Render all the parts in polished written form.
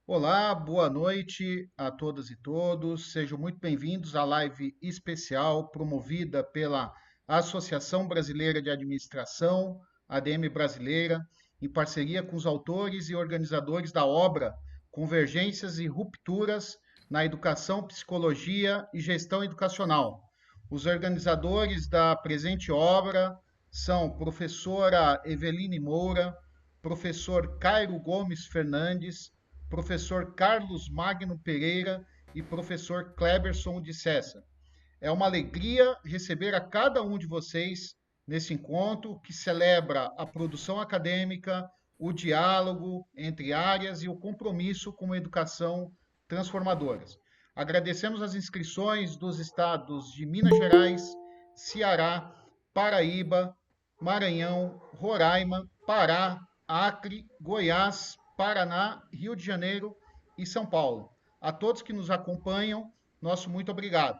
Olá, boa noite a todas e todos. Sejam muito bem-vindos à live especial promovida pela Associação Brasileira de Administração, ADM Brasileira, em parceria com os autores e organizadores da obra Convergências e Rupturas na Educação, Psicologia e Gestão Educacional. Os organizadores da presente obra são professora Eveline Moura, professor Cairo Gomes Fernandes, professor Carlos Magno Pereira e professor Kleberson de Cessa. É uma alegria receber a cada um de vocês nesse encontro que celebra a produção acadêmica, o diálogo entre áreas e o compromisso com uma educação transformadoras. Agradecemos as inscrições dos estados de Minas Gerais, Ceará, Paraíba, Maranhão, Roraima, Pará, Acre, Goiás, Paraná, Rio de Janeiro e São Paulo. A todos que nos acompanham, nosso muito obrigado.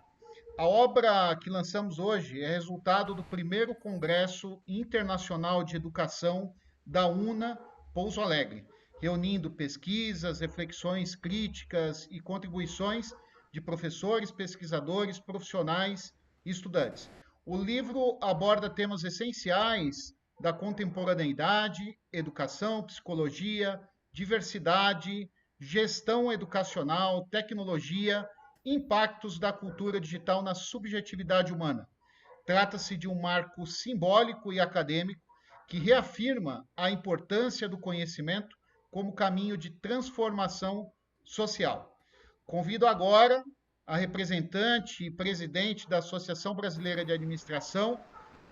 A obra que lançamos hoje é resultado do primeiro Congresso Internacional de Educação da UNA Pouso Alegre, reunindo pesquisas, reflexões críticas e contribuições de professores, pesquisadores, profissionais e estudantes. O livro aborda temas essenciais da contemporaneidade, educação, psicologia, diversidade, gestão educacional, tecnologia, impactos da cultura digital na subjetividade humana. Trata-se de um marco simbólico e acadêmico que reafirma a importância do conhecimento como caminho de transformação social. Convido agora a representante e presidente da Associação Brasileira de Administração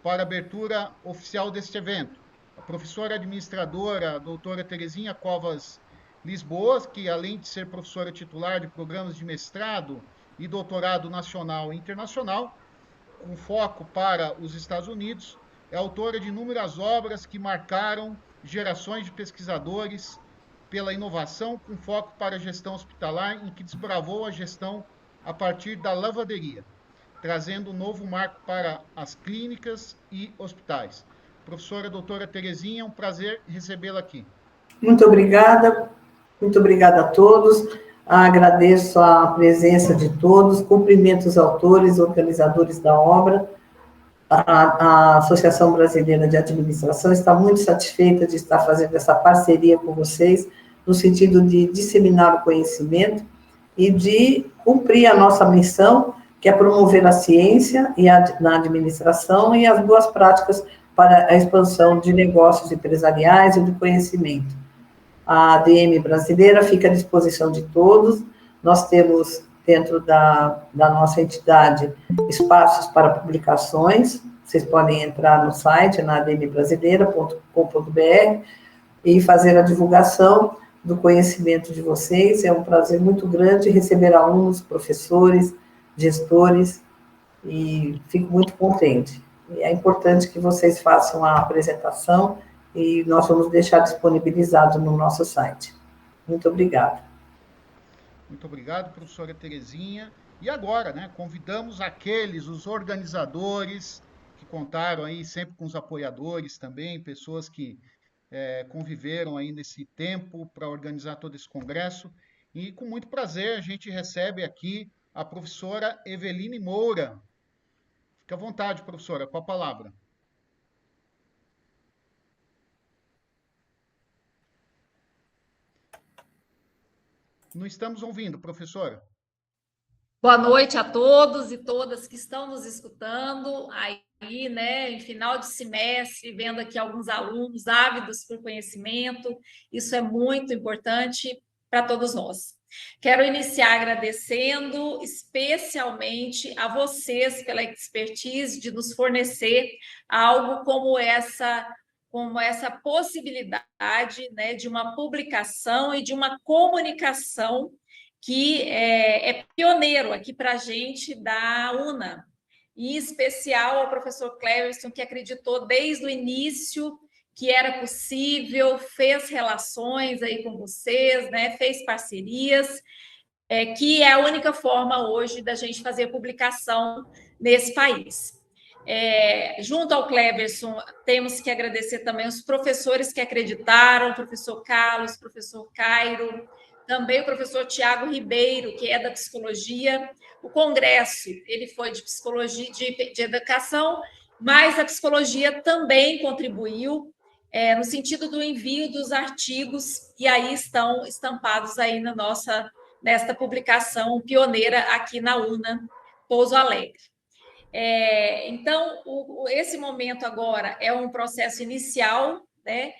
para a abertura oficial deste evento, a professora administradora, a doutora Terezinha Covas Lisboa, que além de ser professora titular de programas de mestrado e doutorado nacional e internacional, com foco para os Estados Unidos, é autora de inúmeras obras que marcaram gerações de pesquisadores pela inovação com foco para a gestão hospitalar, em que desbravou a gestão a partir da lavanderia, trazendo um novo marco para as clínicas e hospitais. Professora doutora Terezinha, é um prazer recebê-la aqui. Muito obrigada a todos. Agradeço a presença de todos, cumprimento os autores, organizadores da obra. A Associação Brasileira de Administração está muito satisfeita de estar fazendo essa parceria com vocês, no sentido de disseminar o conhecimento e de cumprir a nossa missão, que é promover a ciência na administração e as boas práticas para a expansão de negócios empresariais e do conhecimento. A ADM brasileira fica à disposição de todos. Nós temos, dentro da nossa entidade, espaços para publicações. Vocês podem entrar no site, na admbrasileira.com.br, e fazer a divulgação do conhecimento de vocês. É um prazer muito grande receber alunos, professores, gestores, e fico muito contente. E é importante que vocês façam a apresentação e nós vamos deixar disponibilizado no nosso site. Muito obrigada. Muito obrigado, professora Terezinha. E agora, né, convidamos os organizadores, que contaram aí sempre com os apoiadores também, pessoas que conviveram aí nesse tempo para organizar todo esse congresso. E com muito prazer a gente recebe aqui a professora Eveline Moura. Fique à vontade, professora, com a palavra. Não estamos ouvindo, professora. Boa noite a todos e todas que estão nos escutando aí, né, em final de semestre, vendo aqui alguns alunos ávidos por conhecimento. Isso é muito importante para todos nós. Quero iniciar agradecendo especialmente a vocês pela expertise de nos fornecer algo como essa possibilidade, né, de uma publicação e de uma comunicação que é pioneiro aqui para a gente da UNA, em especial ao professor Kleberson, que acreditou desde o início que era possível, fez relações aí com vocês, né, fez parcerias, que é a única forma hoje da gente fazer publicação nesse país. Junto ao Kleberson, temos que agradecer também os professores que acreditaram, o professor Carlos, o professor Cairo, também o professor Tiago Ribeiro, que é da psicologia. O congresso, ele foi de psicologia, de educação, mas a psicologia também contribuiu no sentido do envio dos artigos, e aí estão estampados aí nesta publicação pioneira aqui na UNA Pouso Alegre. Então, esse momento agora é um processo inicial, né?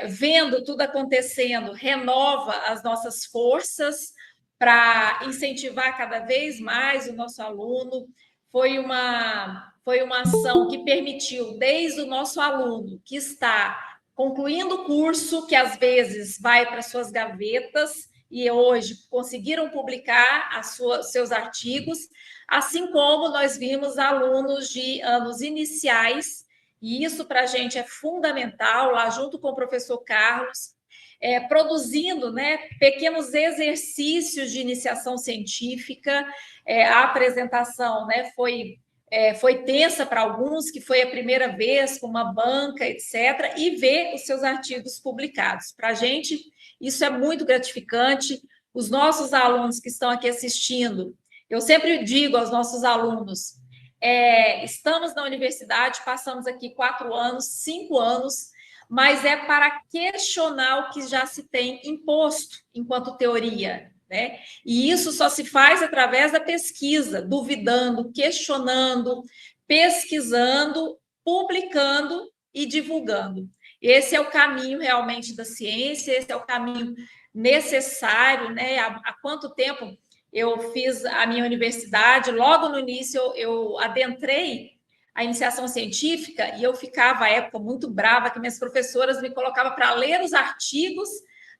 Vendo tudo acontecendo, renova as nossas forças para incentivar cada vez mais o nosso aluno. Foi uma ação que permitiu, desde o nosso aluno que está concluindo o curso, que às vezes vai para suas gavetas, e hoje conseguiram publicar seus artigos, assim como nós vimos alunos de anos iniciais, e isso para a gente é fundamental, lá junto com o professor Carlos, produzindo, né, pequenos exercícios de iniciação científica. A apresentação, né, foi tensa para alguns, que foi a primeira vez com uma banca, etc., e ver os seus artigos publicados. Para a gente, isso é muito gratificante. Os nossos alunos que estão aqui assistindo, eu sempre digo aos nossos alunos, estamos na universidade, passamos aqui 4 anos, 5 anos, mas é para questionar o que já se tem imposto enquanto teoria, né? E isso só se faz através da pesquisa, duvidando, questionando, pesquisando, publicando e divulgando. Esse é o caminho realmente da ciência, esse é o caminho necessário, né? Há quanto tempo eu fiz a minha universidade, logo no início eu adentrei a iniciação científica e eu ficava, à época, muito brava, que minhas professoras me colocavam para ler os artigos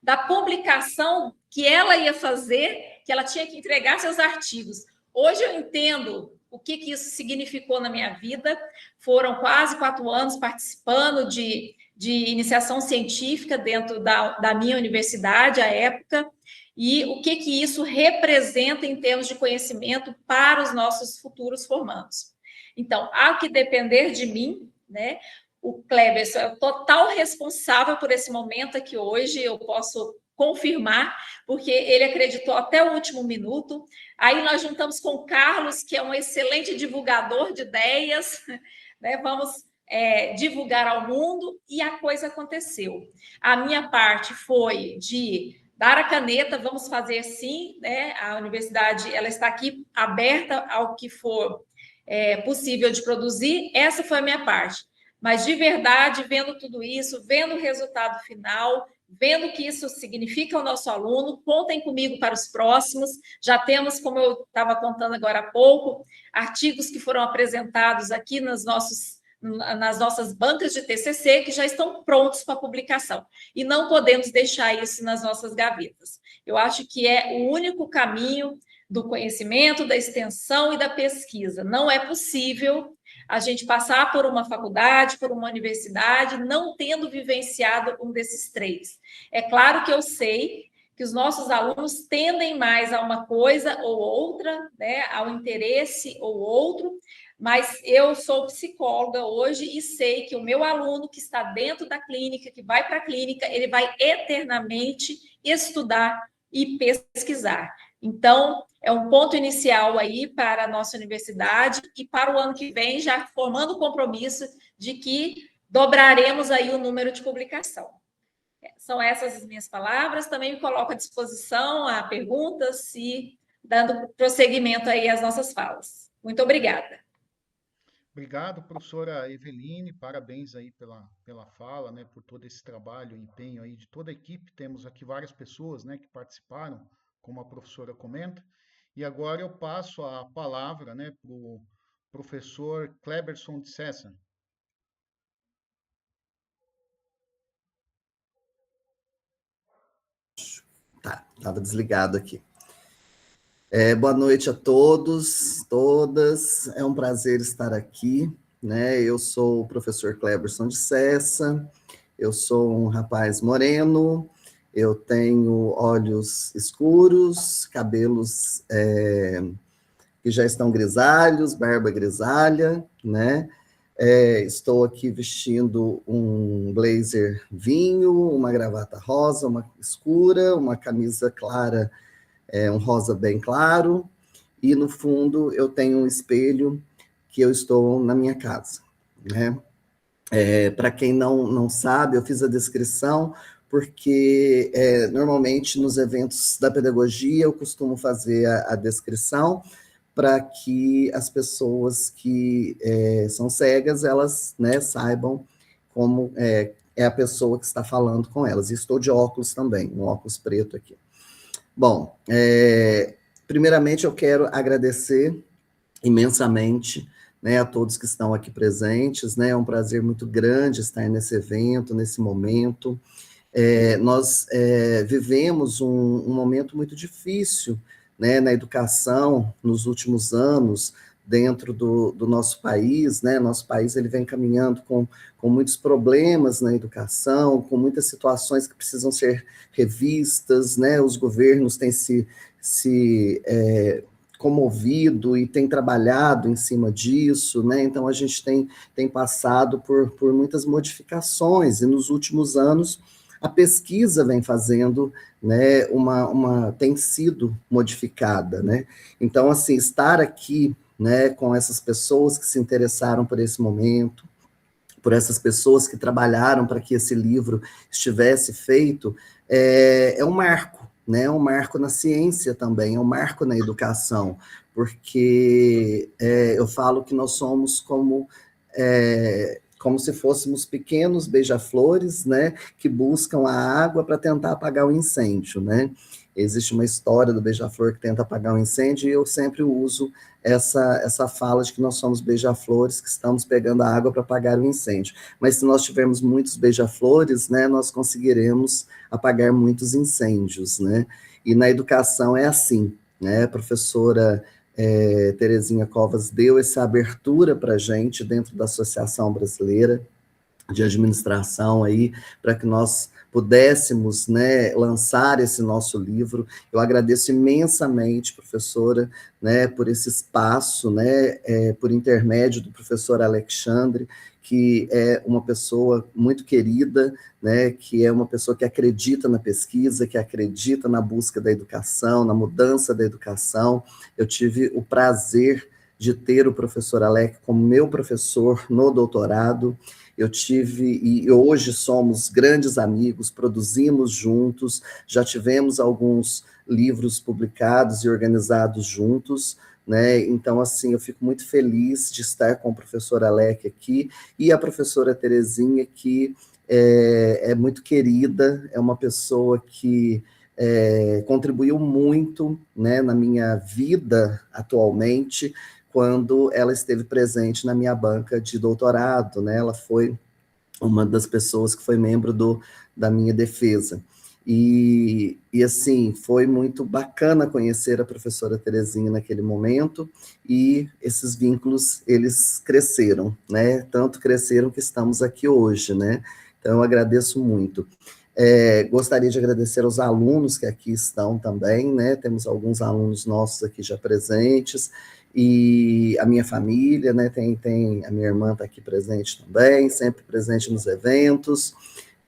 da publicação que ela ia fazer, que ela tinha que entregar seus artigos. Hoje eu entendo o que isso significou na minha vida. Foram quase 4 anos participando de iniciação científica dentro da minha universidade, à época, e o que isso representa em termos de conhecimento para os nossos futuros formandos. Então, há que depender de mim, né? O Cleberson é o total responsável por esse momento aqui hoje, eu posso confirmar, porque ele acreditou até o último minuto. Aí nós juntamos com o Carlos, que é um excelente divulgador de ideias, né? Vamos divulgar ao mundo, e a coisa aconteceu. A minha parte foi de dar a caneta, vamos fazer sim, né? A universidade ela está aqui aberta ao que for possível de produzir. Essa foi a minha parte. Mas, de verdade, vendo tudo isso, vendo o resultado final, vendo o que isso significa ao nosso aluno, contem comigo para os próximos. Já temos, como eu estava contando agora há pouco, artigos que foram apresentados aqui nas nossas bancas de TCC, que já estão prontos para publicação. E não podemos deixar isso nas nossas gavetas. Eu acho que é o único caminho do conhecimento, da extensão e da pesquisa. Não é possível a gente passar por uma faculdade, por uma universidade, não tendo vivenciado um desses 3. É claro que eu sei que os nossos alunos tendem mais a uma coisa ou outra, né, ao interesse ou outro, mas eu sou psicóloga hoje e sei que o meu aluno que está dentro da clínica, que vai para a clínica, ele vai eternamente estudar e pesquisar. Então, é um ponto inicial aí para a nossa universidade e para o ano que vem, já formando o compromisso de que dobraremos aí o número de publicação. São essas as minhas palavras. Também me coloco à disposição a perguntas e dando prosseguimento aí às nossas falas. Muito obrigada. Obrigado, professora Eveline, parabéns aí pela fala, né, por todo esse trabalho, empenho aí de toda a equipe. Temos aqui várias pessoas, né, que participaram, como a professora comenta. E agora eu passo a palavra, né, para o professor Cleberson de César. Tá, estava desligado aqui. Boa noite a todos, todas. É um prazer estar aqui, né? Eu sou o professor Cleberson de César, eu sou um rapaz moreno, eu tenho olhos escuros, cabelos que já estão grisalhos, barba grisalha, né? Estou aqui vestindo um blazer vinho, uma gravata rosa, uma escura, uma camisa clara, um rosa bem claro, e no fundo eu tenho um espelho que eu estou na minha casa, né? Para quem não sabe, eu fiz a descrição porque normalmente nos eventos da pedagogia eu costumo fazer a descrição para que as pessoas que são cegas, elas, né, saibam como é a pessoa que está falando com elas. E estou de óculos também, um óculos preto aqui. Bom, primeiramente eu quero agradecer imensamente, né, a todos que estão aqui presentes, né, é um prazer muito grande estar nesse evento, nesse momento. Nós vivemos um momento muito difícil, né, na educação nos últimos anos, dentro do nosso país, né, nosso país ele vem caminhando com muitos problemas na educação, com muitas situações que precisam ser revistas, né, os governos têm se comovido e têm trabalhado em cima disso, né, então a gente tem passado por muitas modificações, e nos últimos anos a pesquisa vem fazendo, né, tem sido modificada, né, então, assim, estar aqui, né, com essas pessoas que se interessaram por esse momento, por essas pessoas que trabalharam para que esse livro estivesse feito, é um marco, né, um marco na ciência também, é um marco na educação, porque eu falo que nós somos como se fôssemos pequenos beija-flores, né, que buscam a água para tentar apagar o incêndio, né? Existe uma história do beija-flor que tenta apagar o incêndio, e eu sempre uso essa fala de que nós somos beija-flores que estamos pegando a água para apagar o incêndio. Mas se nós tivermos muitos beija-flores, né, nós conseguiremos apagar muitos incêndios, né? E na educação é assim, né? A professora Terezinha Covas deu essa abertura para a gente dentro da Associação Brasileira de Administração aí, para que nós pudéssemos, né, lançar esse nosso livro. Eu agradeço imensamente, professora, né, por esse espaço, né, por intermédio do professor Alexandre, que é uma pessoa muito querida, né, que é uma pessoa que acredita na pesquisa, que acredita na busca da educação, na mudança da educação. Eu tive o prazer de ter o professor Alec como meu professor no doutorado. Eu tive, e hoje somos grandes amigos, produzimos juntos, já tivemos alguns livros publicados e organizados juntos, né? Então, assim, eu fico muito feliz de estar com o professor Alec aqui, e a professora Terezinha, que é muito querida, é uma pessoa que contribuiu muito, né, na minha vida atualmente, quando ela esteve presente na minha banca de doutorado, né? Ela foi uma das pessoas que foi membro da minha defesa. E assim, foi muito bacana conhecer a professora Terezinha naquele momento, e esses vínculos, eles cresceram, né? Tanto cresceram que estamos aqui hoje, né? Então, eu agradeço muito. Gostaria de agradecer aos alunos que aqui estão também, né? Temos alguns alunos nossos aqui já presentes, e a minha família, né, a minha irmã está aqui presente também, sempre presente nos eventos,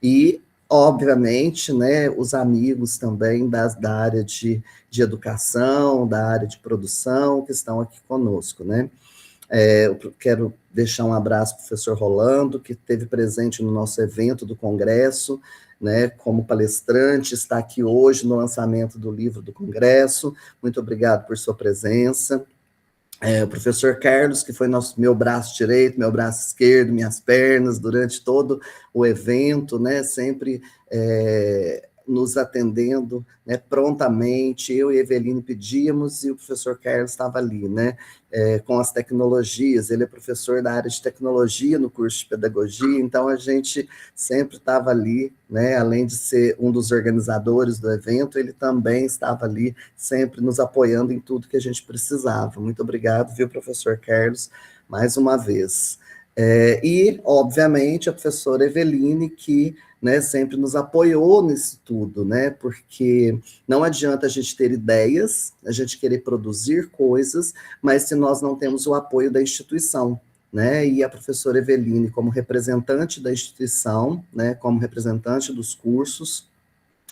e, obviamente, né, os amigos também da área de educação, da área de produção, que estão aqui conosco, né. Eu quero deixar um abraço para o professor Rolando, que esteve presente no nosso evento do Congresso, né, como palestrante, está aqui hoje no lançamento do livro do Congresso. Muito obrigado por sua presença. O professor Carlos, que foi meu braço direito, meu braço esquerdo, minhas pernas, durante todo o evento, né, sempre nos atendendo, né, prontamente. Eu e Eveline pedíamos, e o professor Carlos estava ali, né, com as tecnologias. Ele é professor da área de tecnologia no curso de pedagogia, então a gente sempre estava ali, né, além de ser um dos organizadores do evento, ele também estava ali, sempre nos apoiando em tudo que a gente precisava. Muito obrigado, viu, professor Carlos, mais uma vez. E, obviamente, a professora Eveline, que, né, sempre nos apoiou nisso tudo, né, porque não adianta a gente ter ideias, a gente querer produzir coisas, mas se nós não temos o apoio da instituição, né, e a professora Eveline, como representante da instituição, né, como representante dos cursos,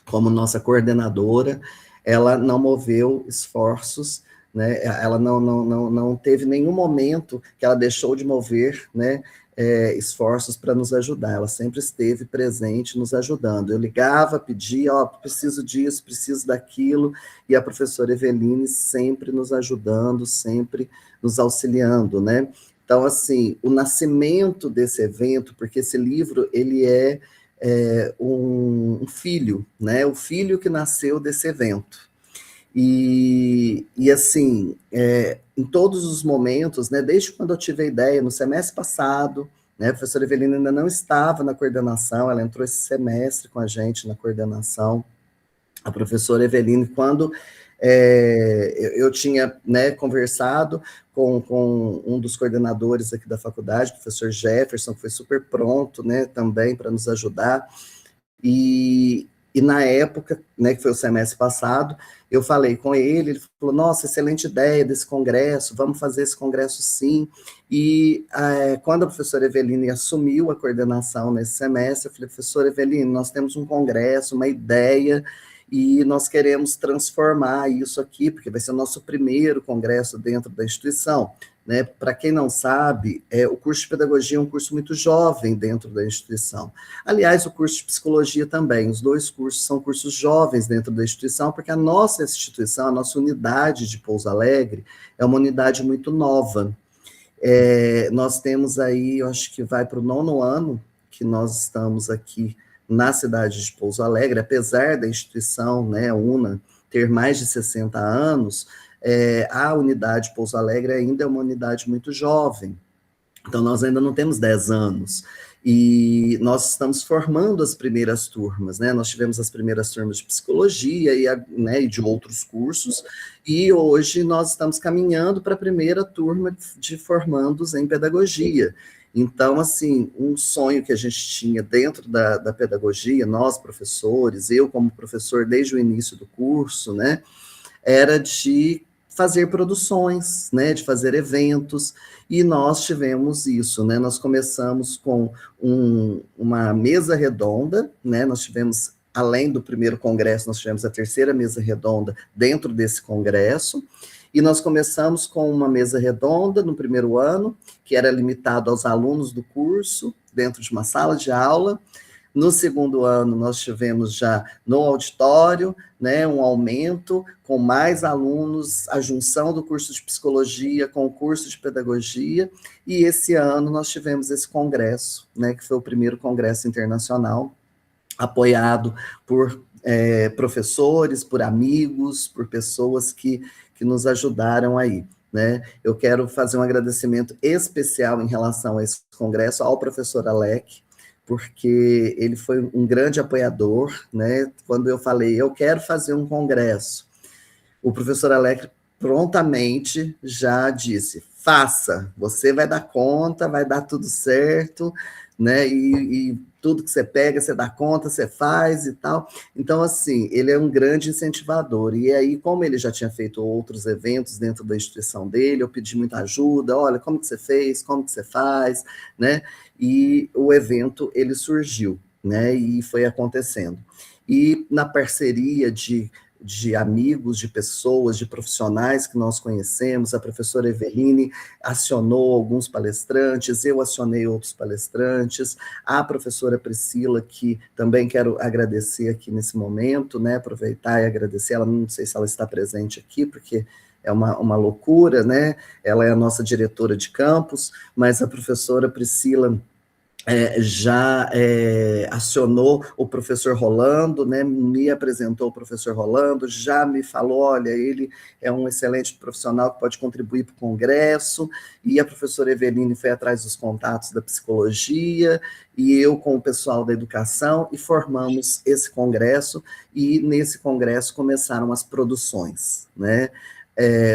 como nossa coordenadora, ela não moveu esforços, né, ela não teve nenhum momento que ela deixou de mover, né, esforços para nos ajudar, ela sempre esteve presente nos ajudando. Eu ligava, pedia, preciso disso, preciso daquilo, e a professora Eveline sempre nos ajudando, sempre nos auxiliando, né? Então, assim, o nascimento desse evento, porque esse livro, ele é um filho, né? O filho que nasceu desse evento. E assim, em todos os momentos, né, desde quando eu tive a ideia, no semestre passado, né, a professora Evelina ainda não estava na coordenação, ela entrou esse semestre com a gente na coordenação. A professora Eveline, quando eu tinha, né, conversado com um dos coordenadores aqui da faculdade, o professor Jefferson, que foi super pronto, né, também para nos ajudar, e na época, né, que foi o semestre passado, eu falei com ele falou, nossa, excelente ideia desse congresso, vamos fazer esse congresso sim, e quando a professora Eveline assumiu a coordenação nesse semestre, eu falei, professora Eveline, nós temos um congresso, uma ideia, e nós queremos transformar isso aqui, porque vai ser o nosso primeiro congresso dentro da instituição. Né? Para quem não sabe, o curso de pedagogia é um curso muito jovem dentro da instituição. Aliás, o curso de psicologia também, os dois cursos são cursos jovens dentro da instituição, porque a nossa instituição, a nossa unidade de Pouso Alegre, é uma unidade muito nova. Nós temos aí, eu acho que vai para o 9º ano, que nós estamos aqui na cidade de Pouso Alegre, apesar da instituição, né, UNA, ter mais de 60 anos, a unidade Pouso Alegre ainda é uma unidade muito jovem, então nós ainda não temos 10 anos, e nós estamos formando as primeiras turmas, né, nós tivemos as primeiras turmas de psicologia né, e de outros cursos, e hoje nós estamos caminhando para a primeira turma de formandos em pedagogia. Então, assim, um sonho que a gente tinha dentro da pedagogia, nós professores, eu como professor desde o início do curso, né, era de fazer produções, né, de fazer eventos, e nós tivemos isso, né, nós começamos com uma mesa redonda, né, nós tivemos, além do primeiro congresso, nós tivemos a terceira mesa redonda dentro desse congresso, e nós começamos com uma mesa redonda no primeiro ano, que era limitado aos alunos do curso, dentro de uma sala de aula. No segundo ano, nós tivemos já no auditório, né, um aumento com mais alunos, a junção do curso de psicologia com o curso de pedagogia, e esse ano nós tivemos esse congresso, né, que foi o primeiro congresso internacional, apoiado por professores, por amigos, por pessoas que nos ajudaram aí, né? Eu quero fazer um agradecimento especial em relação a esse congresso ao professor Alec, porque ele foi um grande apoiador, né? Quando eu falei, eu quero fazer um congresso, o professor Alec prontamente já disse, faça, você vai dar conta, vai dar tudo certo, né? E tudo que você pega, você dá conta, você faz e tal. Então, assim, ele é um grande incentivador. E aí, como ele já tinha feito outros eventos dentro da instituição dele, eu pedi muita ajuda, olha, como que você fez, como que você faz, né? E o evento, ele surgiu, né? E foi acontecendo. E na parceria de amigos, de pessoas, de profissionais que nós conhecemos, a professora Eveline acionou alguns palestrantes, eu acionei outros palestrantes, a professora Priscila, que também quero agradecer aqui nesse momento, né, aproveitar e agradecer, ela não sei se ela está presente aqui, porque é uma loucura, né, ela é a nossa diretora de campus, mas a professora Priscila já acionou o professor Rolando, né, me apresentou o professor Rolando, já me falou, olha, ele é um excelente profissional que pode contribuir para o congresso, e a professora Eveline foi atrás dos contatos da psicologia, e eu com o pessoal da educação, e formamos esse congresso, e nesse congresso começaram as produções, né,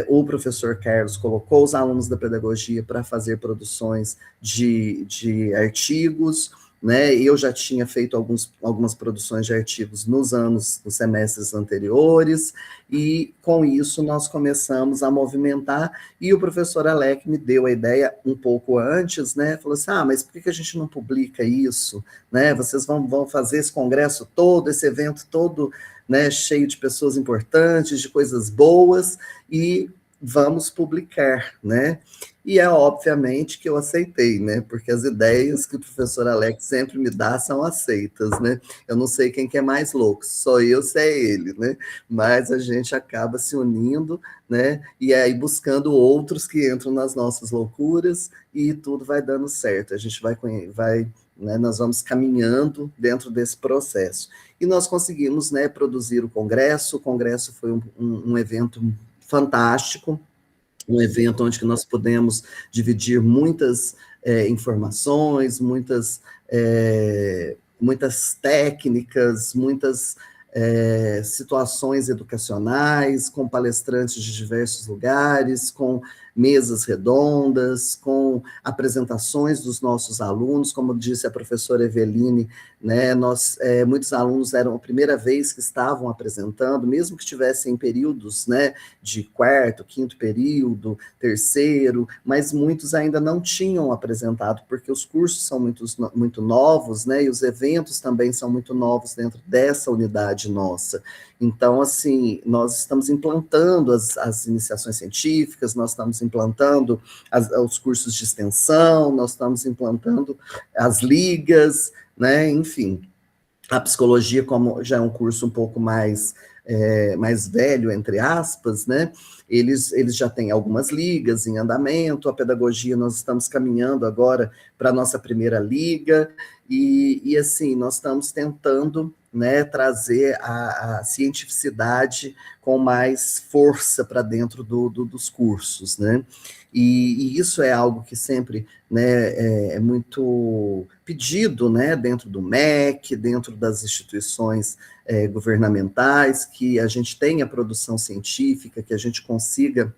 o professor Carlos colocou os alunos da pedagogia para fazer produções de artigos, né? Eu já tinha feito algumas produções de artigos nos semestres anteriores, e com isso nós começamos a movimentar, e o professor Alec me deu a ideia um pouco antes, né? Falou assim, mas por que a gente não publica isso, né? Vocês vão fazer esse congresso todo, esse evento todo, né, cheio de pessoas importantes, de coisas boas, e vamos publicar, né? E é obviamente que eu aceitei, né? Porque as ideias que o professor Alex sempre me dá são aceitas, né? Eu não sei quem que é mais louco, só eu, se é ele, né? Mas a gente acaba se unindo, né? E aí buscando outros que entram nas nossas loucuras, e tudo vai dando certo. A gente vai né, nós vamos caminhando dentro desse processo. E nós conseguimos, né, produzir o congresso foi um evento fantástico, um evento onde nós podemos dividir muitas informações, muitas técnicas, muitas situações educacionais, com palestrantes de diversos lugares, com mesas redondas, com apresentações dos nossos alunos, como disse a professora Eveline, né, muitos alunos eram a primeira vez que estavam apresentando, mesmo que estivessem em períodos, né, de quarto, quinto período, terceiro, mas muitos ainda não tinham apresentado, porque os cursos são muito novos, né, e os eventos também são muito novos dentro dessa unidade nossa. Então, assim, nós estamos implantando as iniciações científicas, nós estamos implantando os cursos de extensão, nós estamos implantando as ligas, né, enfim. A psicologia, como já é um curso um pouco mais velho, entre aspas, né, eles já têm algumas ligas em andamento, a pedagogia nós estamos caminhando agora para a nossa primeira liga, e assim, nós estamos tentando, né, trazer a cientificidade com mais força para dentro dos cursos, né, e isso é algo que sempre, né, é muito pedido, né, dentro do MEC, dentro das instituições governamentais, que a gente tenha produção científica, que a gente consiga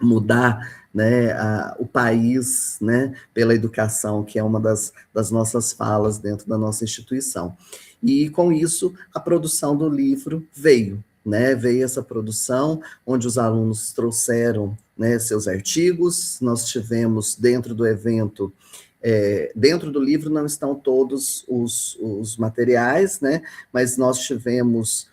mudar, né, o país, né, pela educação, que é uma das nossas falas dentro da nossa instituição. E com isso, a produção do livro veio, né, veio essa produção, onde os alunos trouxeram, né, seus artigos, nós tivemos dentro do evento, dentro do livro não estão todos os materiais, né, mas nós tivemos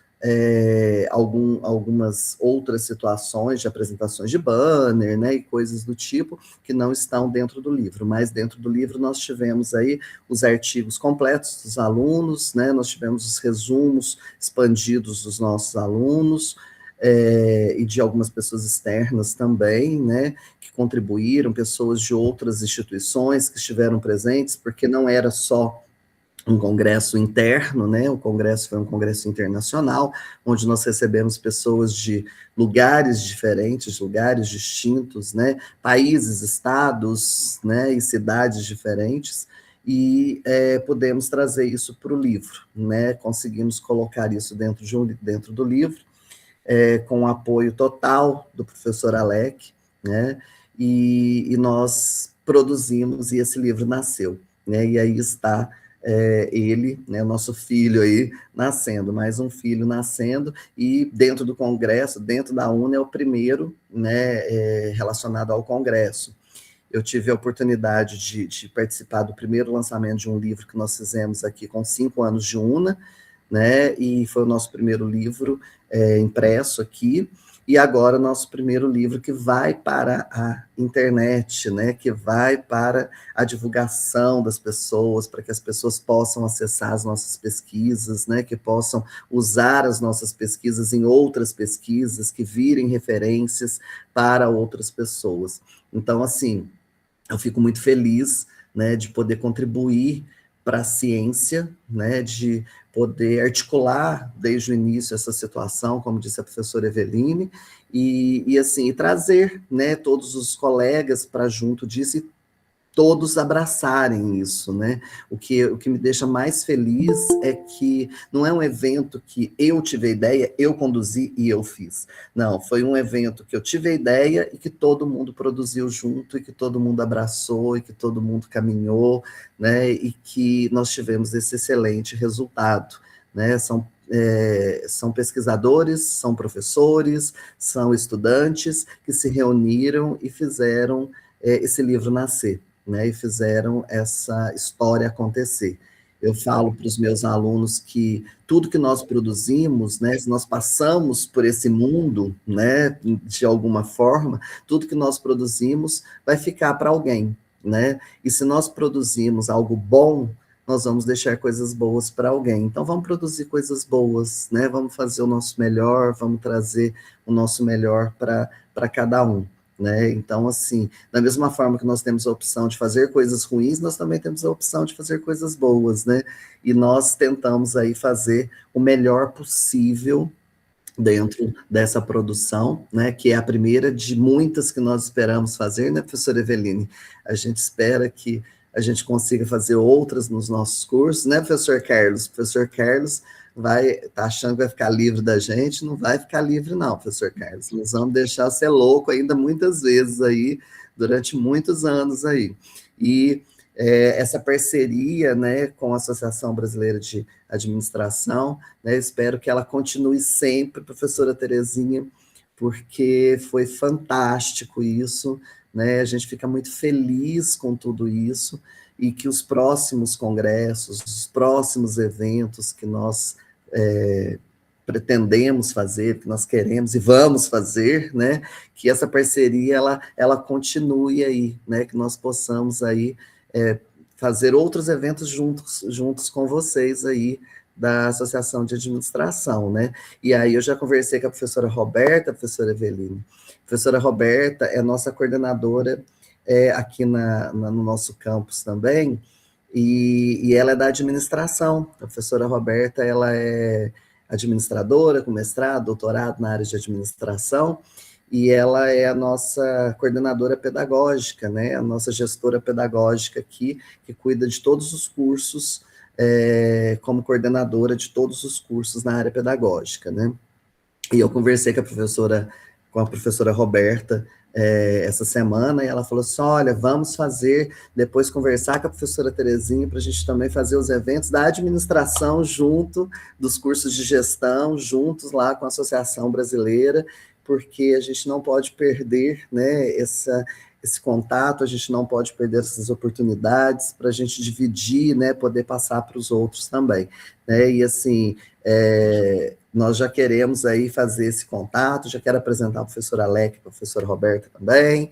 algumas outras situações de apresentações de banner, né, e coisas do tipo, que não estão dentro do livro, mas dentro do livro nós tivemos aí os artigos completos dos alunos, né, nós tivemos os resumos expandidos dos nossos alunos, e de algumas pessoas externas também, né, que contribuíram, pessoas de outras instituições que estiveram presentes, porque não era só um congresso interno, né, o congresso foi um congresso internacional, onde nós recebemos pessoas de lugares diferentes, lugares distintos, né, países, estados, né, e cidades diferentes, e pudemos trazer isso para o livro, né, conseguimos colocar isso dentro do livro, com o apoio total do professor Alec, né, e nós produzimos, e esse livro nasceu, né, e aí está ele, né, nosso filho aí, nascendo, mais um filho nascendo, e dentro do congresso, dentro da UNA, é o primeiro, né, relacionado ao congresso. Eu tive a oportunidade de participar do primeiro lançamento de um livro que nós fizemos aqui com 5 anos de UNA, né, e foi o nosso primeiro livro impresso aqui, e agora nosso primeiro livro que vai para a internet, né, que vai para a divulgação das pessoas, para que as pessoas possam acessar as nossas pesquisas, né, que possam usar as nossas pesquisas em outras pesquisas, que virem referências para outras pessoas. Então, assim, eu fico muito feliz, né, de poder contribuir para a ciência, né, de poder articular desde o início essa situação, como disse a professora Eveline, e assim, trazer, né, todos os colegas para junto disso, e todos abraçarem isso, né? O que me deixa mais feliz é que não é um evento que eu tive a ideia, eu conduzi e eu fiz. Não, foi um evento que eu tive a ideia e que todo mundo produziu junto, e que todo mundo abraçou, e que todo mundo caminhou, né? E que nós tivemos esse excelente resultado, né? São pesquisadores, são professores, são estudantes que se reuniram e fizeram esse livro nascer, né, e fizeram essa história acontecer. Eu falo para os meus alunos que tudo que nós produzimos, né, se nós passamos por esse mundo, né, de alguma forma, tudo que nós produzimos vai ficar para alguém, né? E se nós produzimos algo bom, nós vamos deixar coisas boas para alguém. Então, vamos produzir coisas boas, né? Vamos fazer o nosso melhor, vamos trazer o nosso melhor para cada um, né? Então, assim, da mesma forma que nós temos a opção de fazer coisas ruins, nós também temos a opção de fazer coisas boas, né? E nós tentamos aí fazer o melhor possível dentro dessa produção, né, que é a primeira de muitas que nós esperamos fazer, né, professora Eveline? A gente espera que a gente consiga fazer outras nos nossos cursos, né, professor Carlos? O professor Carlos tá achando que vai ficar livre da gente, não vai ficar livre não, professor Carlos. Nós vamos deixar você louco ainda muitas vezes aí, durante muitos anos aí. E essa parceria, né, com a Associação Brasileira de Administração, né, espero que ela continue sempre, professora Terezinha, porque foi fantástico isso, né, a gente fica muito feliz com tudo isso, e que os próximos congressos, os próximos eventos que nós pretendemos fazer, que nós queremos e vamos fazer, né, que essa parceria ela continue aí, né, que nós possamos aí fazer outros eventos juntos com vocês aí da Associação de Administração, né? E aí eu já conversei com a professora Roberta, a professora Eveline. A professora Roberta é nossa coordenadora aqui no nosso campus também, e ela é da administração. A professora Roberta, ela é administradora, com mestrado, doutorado na área de administração, e ela é a nossa coordenadora pedagógica, né, a nossa gestora pedagógica aqui, que cuida de todos os cursos, como coordenadora de todos os cursos na área pedagógica, né. E eu conversei com a professora Roberta essa semana, e ela falou assim, olha, vamos depois conversar com a professora Terezinha, para a gente também fazer os eventos da administração junto dos cursos de gestão, juntos lá com a Associação Brasileira, porque a gente não pode perder, né, esse contato, a gente não pode perder essas oportunidades para a gente dividir, né, poder passar para os outros também, né, e assim, nós já queremos aí fazer esse contato, já quero apresentar o professor Alec, a professora Roberta também,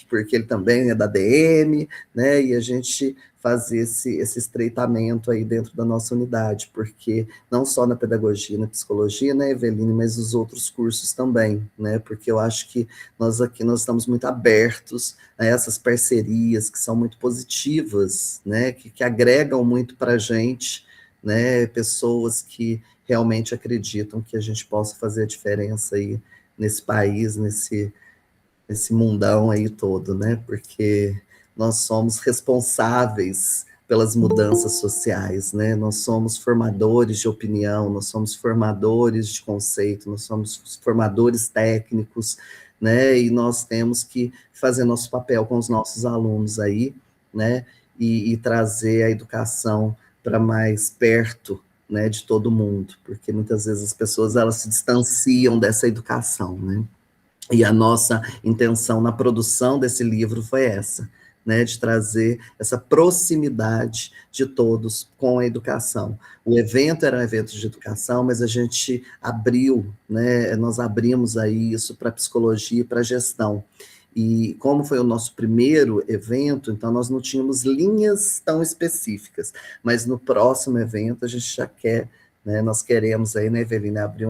porque ele também é da DM, né, e a gente fazer esse estreitamento aí dentro da nossa unidade, porque não só na pedagogia, na psicologia, né, Eveline, mas os outros cursos também, né, porque eu acho que nós estamos muito abertos a essas parcerias que são muito positivas, né, que agregam muito para a gente, né, pessoas que realmente acreditam que a gente possa fazer a diferença aí nesse país, nesse mundão aí todo, né, porque nós somos responsáveis pelas mudanças sociais, né? Nós somos formadores de opinião, nós somos formadores de conceito, nós somos formadores técnicos, né? E nós temos que fazer nosso papel com os nossos alunos aí, né? E trazer a educação para mais perto, né, de todo mundo, porque muitas vezes as pessoas elas se distanciam dessa educação, né? E a nossa intenção na produção desse livro foi essa, né, de trazer essa proximidade de todos com a educação. O evento era um evento de educação, mas a gente abriu, né, nós abrimos aí isso para psicologia e para gestão. E como foi o nosso primeiro evento, então nós não tínhamos linhas tão específicas, mas no próximo evento a gente já quer, né, nós queremos aí, né, Evelina, abrir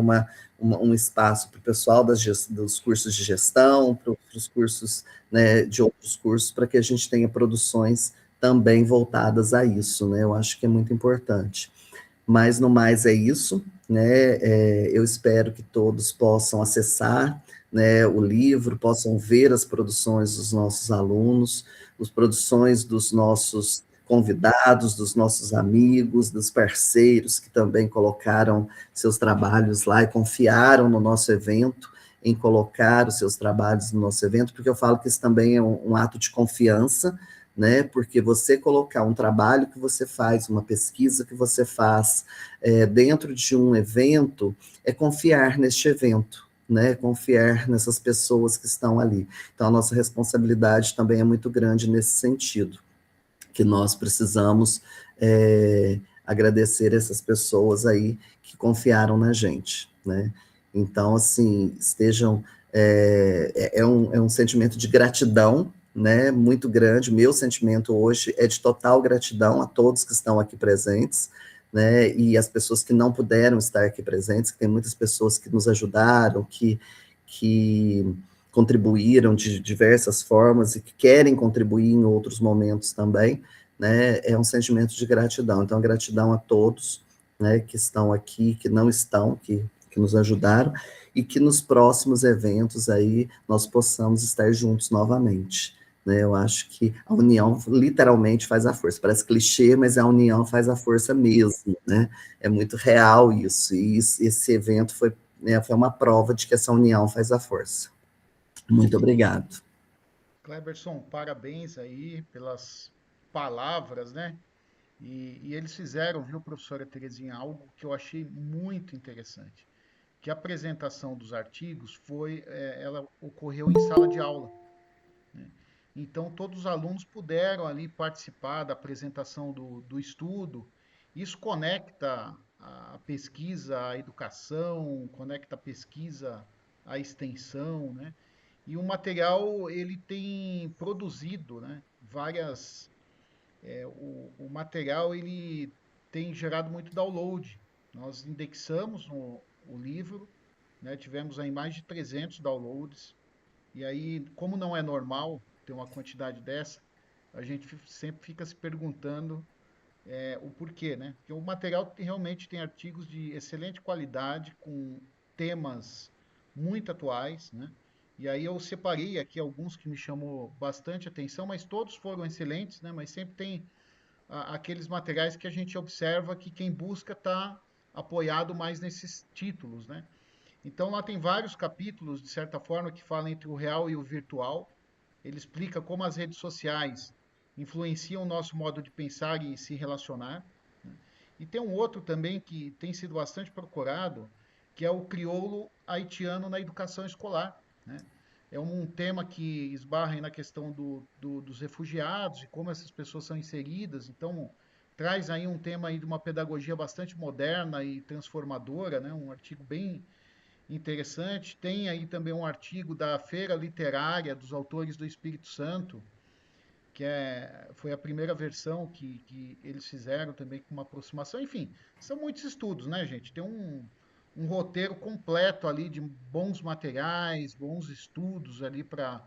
um espaço para o pessoal dos cursos de gestão, para os cursos, né, de outros cursos, para que a gente tenha produções também voltadas a isso, né, eu acho que é muito importante. Mas no mais é isso, né? Eu espero que todos possam acessar, né, o livro, possam ver as produções dos nossos alunos, as produções dos nossos convidados, dos nossos amigos, dos parceiros que também colocaram seus trabalhos lá e confiaram no nosso evento, em colocar os seus trabalhos no nosso evento, porque eu falo que isso também é um ato de confiança, né? Porque você colocar um trabalho que você faz, uma pesquisa que você faz dentro de um evento, é confiar neste evento, né? Confiar nessas pessoas que estão ali. Então, a nossa responsabilidade também é muito grande nesse sentido, que nós precisamos agradecer essas pessoas aí que confiaram na gente, né? Então, assim, estejam. É um sentimento de gratidão, né? Muito grande. Meu sentimento hoje é de total gratidão a todos que estão aqui presentes, né? E as pessoas que não puderam estar aqui presentes, que tem muitas pessoas que nos ajudaram, que contribuíram de diversas formas e que querem contribuir em outros momentos também, né? É um sentimento de gratidão. Então, gratidão a todos, né, que estão aqui, que não estão, que nos ajudaram, e que nos próximos eventos aí nós possamos estar juntos novamente. Né? Eu acho que a união literalmente faz a força. Parece clichê, mas a união faz a força mesmo, né? É muito real isso, e esse evento foi, né, foi uma prova de que essa união faz a força. Muito obrigado. Cleberson, parabéns aí pelas palavras, né? E eles fizeram, viu, professora Terezinha, algo que eu achei muito interessante, que a apresentação dos artigos ela ocorreu em sala de aula, né? Então todos os alunos puderam ali participar da apresentação do estudo. Isso conecta a pesquisa à educação, conecta a pesquisa à extensão, né? E o material ele tem produzido, né, o material ele tem gerado muito download. Nós indexamos o livro, né, tivemos aí mais de 300 downloads. E aí, como não é normal ter uma quantidade dessa, a gente sempre fica se perguntando o porquê, né? Porque o material realmente tem artigos de excelente qualidade, com temas muito atuais, né? E aí eu separei aqui alguns que me chamou bastante atenção, mas todos foram excelentes, né? Mas sempre tem aqueles materiais que a gente observa que quem busca está apoiado mais nesses títulos, né? Então lá tem vários capítulos, de certa forma, que falam entre o real e o virtual. Ele explica como as redes sociais influenciam o nosso modo de pensar e se relacionar, né? E tem um outro também que tem sido bastante procurado, que é o crioulo haitiano na educação escolar, né? É um tema que esbarra aí na questão dos refugiados e como essas pessoas são inseridas. Então, traz aí um tema aí de uma pedagogia bastante moderna e transformadora, né? Um artigo bem interessante. Tem aí também um artigo da Feira Literária dos Autores do Espírito Santo, foi a primeira versão que eles fizeram também com uma aproximação. Enfim, são muitos estudos, né, gente? Tem um roteiro completo ali de bons materiais, bons estudos ali para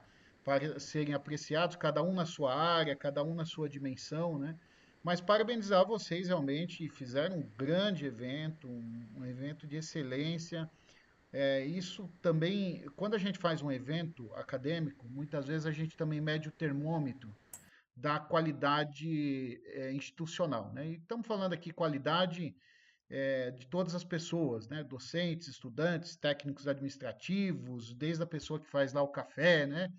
serem apreciados, cada um na sua área, cada um na sua dimensão, né? Mas parabenizar vocês, realmente fizeram um grande evento, um evento de excelência. Isso também, quando a gente faz um evento acadêmico, muitas vezes a gente também mede o termômetro da qualidade institucional, né? E estamos falando aqui qualidade de todas as pessoas, né? Docentes, estudantes, técnicos administrativos, desde a pessoa que faz lá o café, né?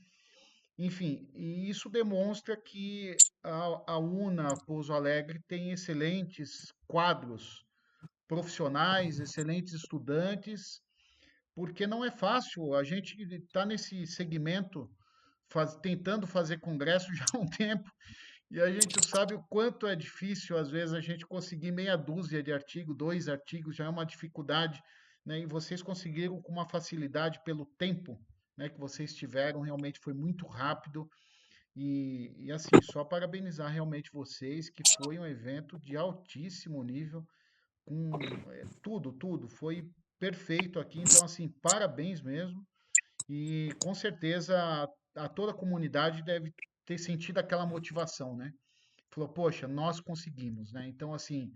Enfim, e isso demonstra que a UNA Pouso Alegre tem excelentes quadros profissionais, excelentes estudantes, porque não é fácil. A gente está nesse segmento tentando fazer congresso já há um tempo, e a gente sabe o quanto é difícil, às vezes, a gente conseguir meia dúzia de artigos, 2 artigos, já é uma dificuldade, né? E vocês conseguiram com uma facilidade pelo tempo, né, que vocês tiveram, realmente foi muito rápido. E assim, só parabenizar realmente vocês, que foi um evento de altíssimo nível, com tudo, foi perfeito aqui. Então, assim, parabéns mesmo. E com certeza a toda a comunidade deve ter sentido aquela motivação, né? Falou, poxa, nós conseguimos, né? Então, assim,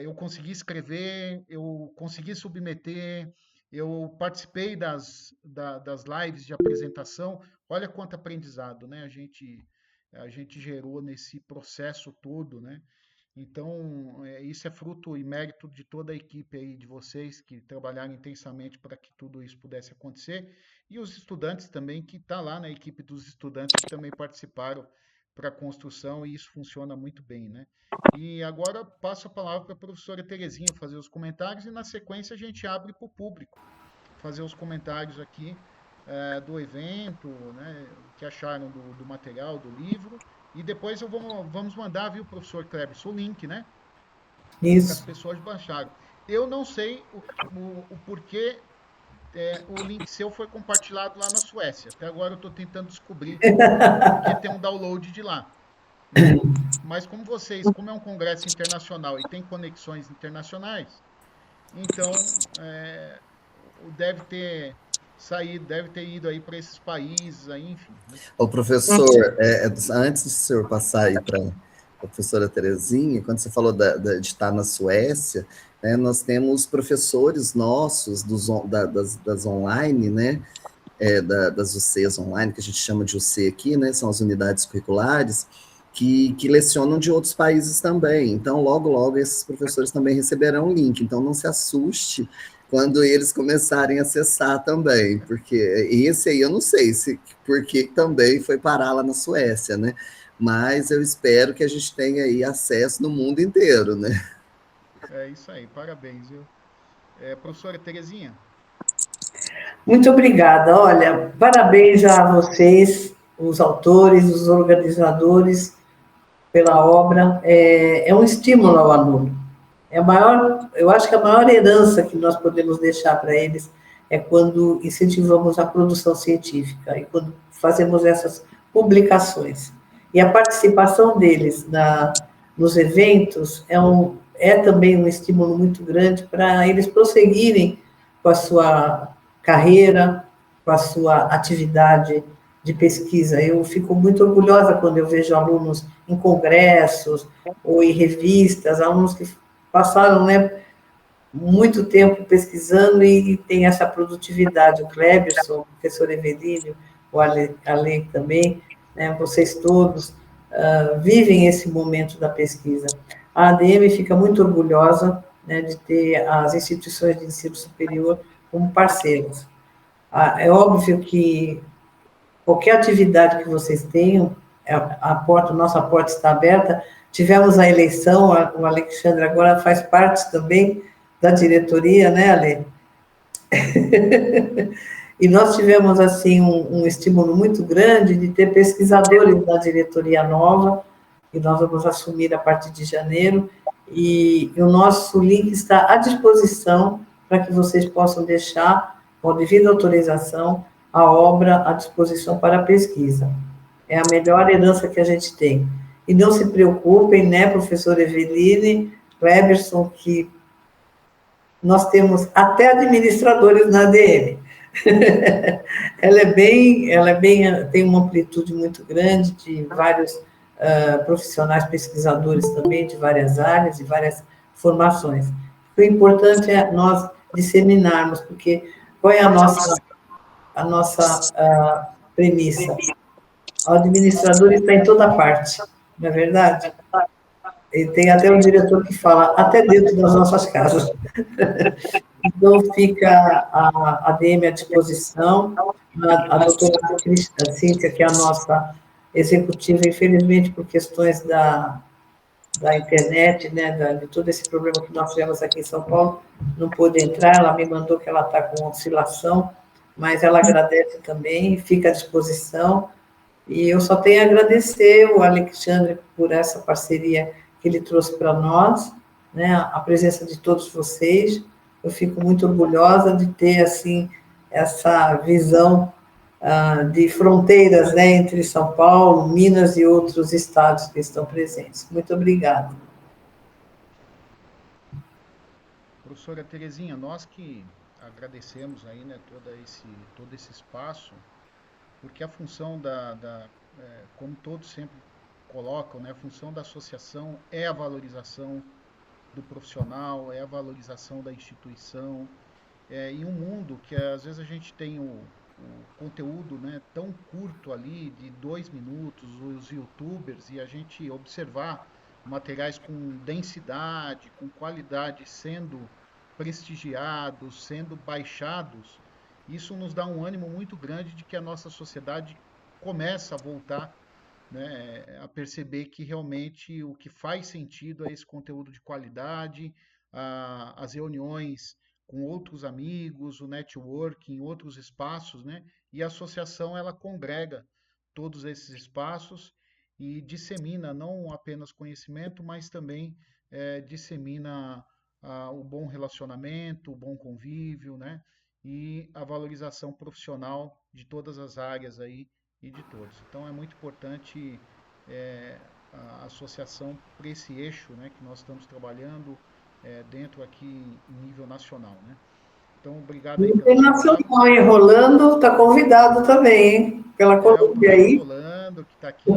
eu consegui escrever, eu consegui submeter, eu participei das lives de apresentação. Olha quanto aprendizado, né? A gente gerou nesse processo todo, né? Então, isso é fruto e mérito de toda a equipe aí de vocês que trabalharam intensamente para que tudo isso pudesse acontecer e os estudantes também que está lá na equipe dos estudantes que também participaram para a construção e isso funciona muito bem, né? E agora passo a palavra para a professora Terezinha fazer os comentários e na sequência a gente abre para o público fazer os comentários aqui do evento, né, o que acharam do material, do livro. E depois vamos mandar, viu, professor Klebs, o link, né? Para as Isso. pessoas baixarem. Eu não sei o porquê o link seu foi compartilhado lá na Suécia. Até agora eu estou tentando descobrir o porquê tem um download de lá, né? Mas como é um congresso internacional e tem conexões internacionais, então deve ter saído, deve ter ido aí para esses países aí, enfim, né? O professor, antes do senhor passar aí para a professora Terezinha, quando você falou de estar na Suécia, né, nós temos professores nossos das online, né, das UCs online, que a gente chama de UC aqui, né, são as unidades curriculares, que lecionam de outros países também. Então, logo, logo, esses professores também receberão o link. Então, não se assuste quando eles começarem a acessar também, porque esse aí eu não sei porque também foi parar lá na Suécia, né? Mas eu espero que a gente tenha aí acesso no mundo inteiro, né? É isso aí, parabéns, viu? Professora Terezinha. Muito obrigada. Olha, parabéns a vocês, os autores, os organizadores, pela obra. É um estímulo ao aluno. Eu acho que a maior herança que nós podemos deixar para eles é quando incentivamos a produção científica e quando fazemos essas publicações. E a participação deles nos eventos é também um estímulo muito grande para eles prosseguirem com a sua carreira, com a sua atividade de pesquisa. Eu fico muito orgulhosa quando eu vejo alunos em congressos ou em revistas, alunos que passaram, né, muito tempo pesquisando e tem essa produtividade. O Kleberson, o professor Evelino, o Ale também, né, vocês todos vivem esse momento da pesquisa. A ADM fica muito orgulhosa, né, de ter as instituições de ensino superior como parceiras. É óbvio que qualquer atividade que vocês tenham, nossa porta está aberta. Tivemos a eleição, o Alexandre agora faz parte também da diretoria, né, Ale? E nós tivemos, assim, um estímulo muito grande de ter pesquisadores da diretoria nova, que nós vamos assumir a partir de janeiro, e o nosso link está à disposição para que vocês possam deixar, com a devida autorização, a obra à disposição para pesquisa. É a melhor herança que a gente tem. E não se preocupem, né, professor Eveline, Kleberson, que nós temos até administradores na ADM. Tem uma amplitude muito grande de vários profissionais pesquisadores também, de várias áreas, de várias formações. O importante é nós disseminarmos, porque qual é a nossa premissa? O administrador está em toda parte, não é verdade? E tem até um diretor que fala, até dentro das nossas casas. Então, fica a ADM à disposição, a doutora Cíntia, que é a nossa executiva, infelizmente, por questões da internet, né, de todo esse problema que nós tivemos aqui em São Paulo, não pôde entrar, ela me mandou que ela está com oscilação, mas ela agradece também, fica à disposição, e eu só tenho a agradecer o Alexandre por essa parceria que ele trouxe para nós, né, a presença de todos vocês. Eu fico muito orgulhosa de ter, assim, essa visão de fronteiras, né, entre São Paulo, Minas e outros estados que estão presentes. Muito obrigada. Professora Terezinha, nós que agradecemos aí, né, todo esse espaço, porque a função como todos sempre colocam, né, a função da associação é a valorização do profissional, é a valorização da instituição, em um mundo que às vezes a gente tem o conteúdo, né, tão curto ali, de 2 minutos, os youtubers, e a gente observar materiais com densidade, com qualidade sendo prestigiados, sendo baixados, isso nos dá um ânimo muito grande de que a nossa sociedade começa a voltar, né, a perceber que realmente o que faz sentido é esse conteúdo de qualidade, as reuniões com outros amigos, o networking, outros espaços, né? E a associação ela congrega todos esses espaços e dissemina não apenas conhecimento, mas também dissemina o bom relacionamento, o bom convívio, né? E a valorização profissional de todas as áreas aí e de todos. Então é muito importante a associação para esse eixo, né, que nós estamos trabalhando dentro aqui em nível nacional, né? Então, obrigado aí pelas palavras. Internacional, hein? Rolando, está convidado também, hein? Pela O Colômbia professor aí. Rolando, que está aqui.